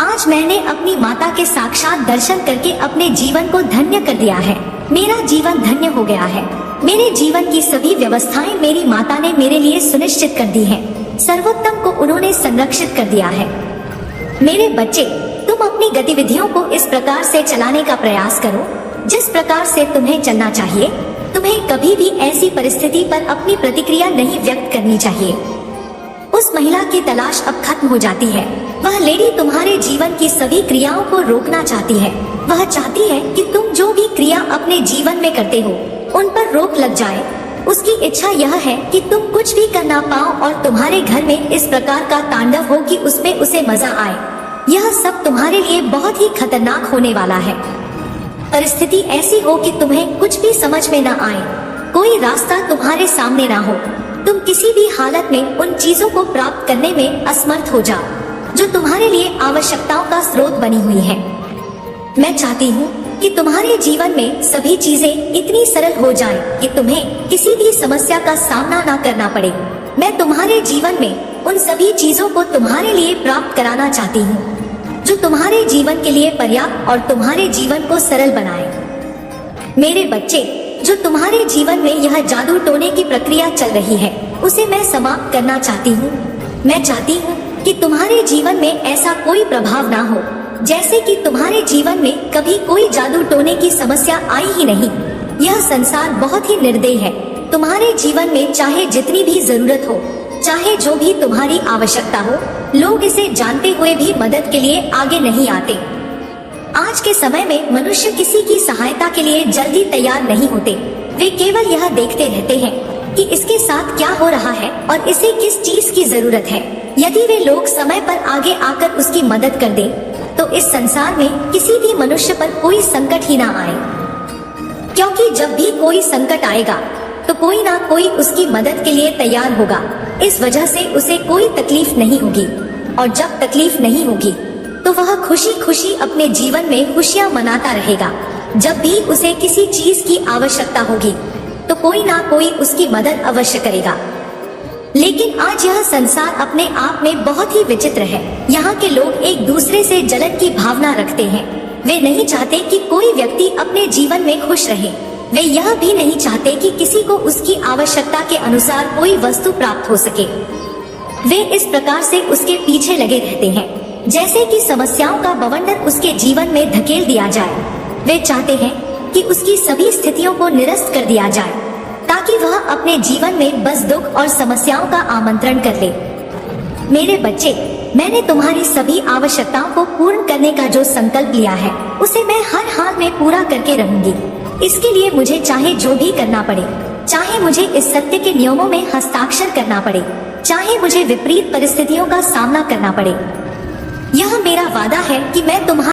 आज मैंने अपनी माता के साक्षात दर्शन करके अपने जीवन को धन्य कर दिया है। मेरा जीवन धन्य हो गया है। मेरे जीवन की सभी व्यवस्थाएं मेरी माता ने मेरे लिए सुनिश्चित कर दी हैं। सर्वोत्तम को उन्होंने संरक्षित कर दिया है। मेरे बच्चे, तुम अपनी गतिविधियों को इस प्रकार से चलाने का प्रयास करो जिस प्रकार से तुम्हें चलना चाहिए। तुम्हें कभी भी ऐसी परिस्थिति पर अपनी प्रतिक्रिया नहीं व्यक्त करनी चाहिए। उस महिला की तलाश अब खत्म हो जाती है। वह लेडी तुम्हारे जीवन की सभी क्रियाओं को रोकना चाहती है। वह चाहती है कि तुम जो भी क्रिया अपने जीवन में करते हो उन पर रोक लग जाए। उसकी इच्छा यह है कि तुम कुछ भी कर ना पाओ और तुम्हारे घर में इस प्रकार का तांडव हो कि उसमें उसे मजा आए। यह सब तुम्हारे लिए बहुत ही खतरनाक होने वाला है। परिस्थिति ऐसी हो कि तुम्हें कुछ भी समझ में न आए, कोई रास्ता तुम्हारे सामने ना हो। तुम किसी भी हालत में उन चीजों को प्राप्त करने में असमर्थ हो जाओ जो तुम्हारे लिए आवश्यकताओं का स्रोत बनी हुई है। मैं चाहती हूँ कि तुम्हारे जीवन में सभी चीजें इतनी सरल हो जाएं कि तुम्हें किसी भी समस्या का सामना ना करना पड़े। मैं तुम्हारे जीवन में उन सभी चीजों को तुम्हारे लिए प्राप्त कराना चाहती हूँ जो तुम्हारे जीवन के लिए पर्याप्त और तुम्हारे जीवन को सरल बनाए। मेरे बच्चे, जो तुम्हारे जीवन में यह जादू टोने की प्रक्रिया चल रही है उसे मैं समाप्त करना चाहती हूँ। मैं चाहती हूँ कि तुम्हारे जीवन में ऐसा कोई प्रभाव ना हो जैसे कि तुम्हारे जीवन में कभी कोई जादू टोने की समस्या आई ही नहीं। यह संसार बहुत ही निर्दयी है। तुम्हारे जीवन में चाहे जितनी भी जरूरत हो, चाहे जो भी तुम्हारी आवश्यकता हो, लोग इसे जानते हुए भी मदद के लिए आगे नहीं आते। आज के समय में मनुष्य किसी की सहायता के लिए जल्दी तैयार नहीं होते। वे केवल यह देखते रहते हैं कि इसके साथ क्या हो रहा है और इसे किस चीज की जरूरत है। यदि वे लोग समय पर आगे आकर उसकी मदद कर दें, तो इस संसार में किसी भी मनुष्य पर कोई संकट ही ना आए, क्योंकि जब भी कोई संकट आएगा तो कोई ना कोई उसकी मदद के लिए तैयार होगा। इस वजह से उसे कोई तकलीफ नहीं होगी, और जब तकलीफ नहीं होगी तो वह खुशी खुशी अपने जीवन में खुशियाँ मनाता रहेगा। जब भी उसे किसी चीज की आवश्यकता होगी तो कोई ना कोई उसकी मदद अवश्य करेगा। लेकिन आज यह संसार अपने आप में बहुत ही विचित्र है। यहाँ के लोग एक दूसरे से जलन की भावना रखते हैं। वे नहीं चाहते कि कोई व्यक्ति अपने जीवन में खुश रहे। वे यह भी नहीं चाहते कि किसी को उसकी आवश्यकता के अनुसार कोई वस्तु प्राप्त हो सके। वे इस प्रकार से उसके पीछे लगे रहते हैं जैसे कि समस्याओं का बवंडर उसके जीवन में धकेल दिया जाए। वे चाहते हैं कि उसकी सभी स्थितियों को निरस्त कर दिया जाए ताकि वह अपने जीवन में बस दुख और समस्याओं का आमंत्रण कर ले। मेरे बच्चे, मैंने तुम्हारी सभी आवश्यकताओं को पूर्ण करने का जो संकल्प लिया है उसे मैं हर हाल में पूरा करके रहूंगी। इसके लिए मुझे चाहे जो भी करना पड़े, चाहे मुझे इस सत्य के नियमों में हस्ताक्षर करना पड़े, चाहे मुझे विपरीत परिस्थितियों का सामना करना पड़े, यह मेरा वादा है कि मैं तुम्हारा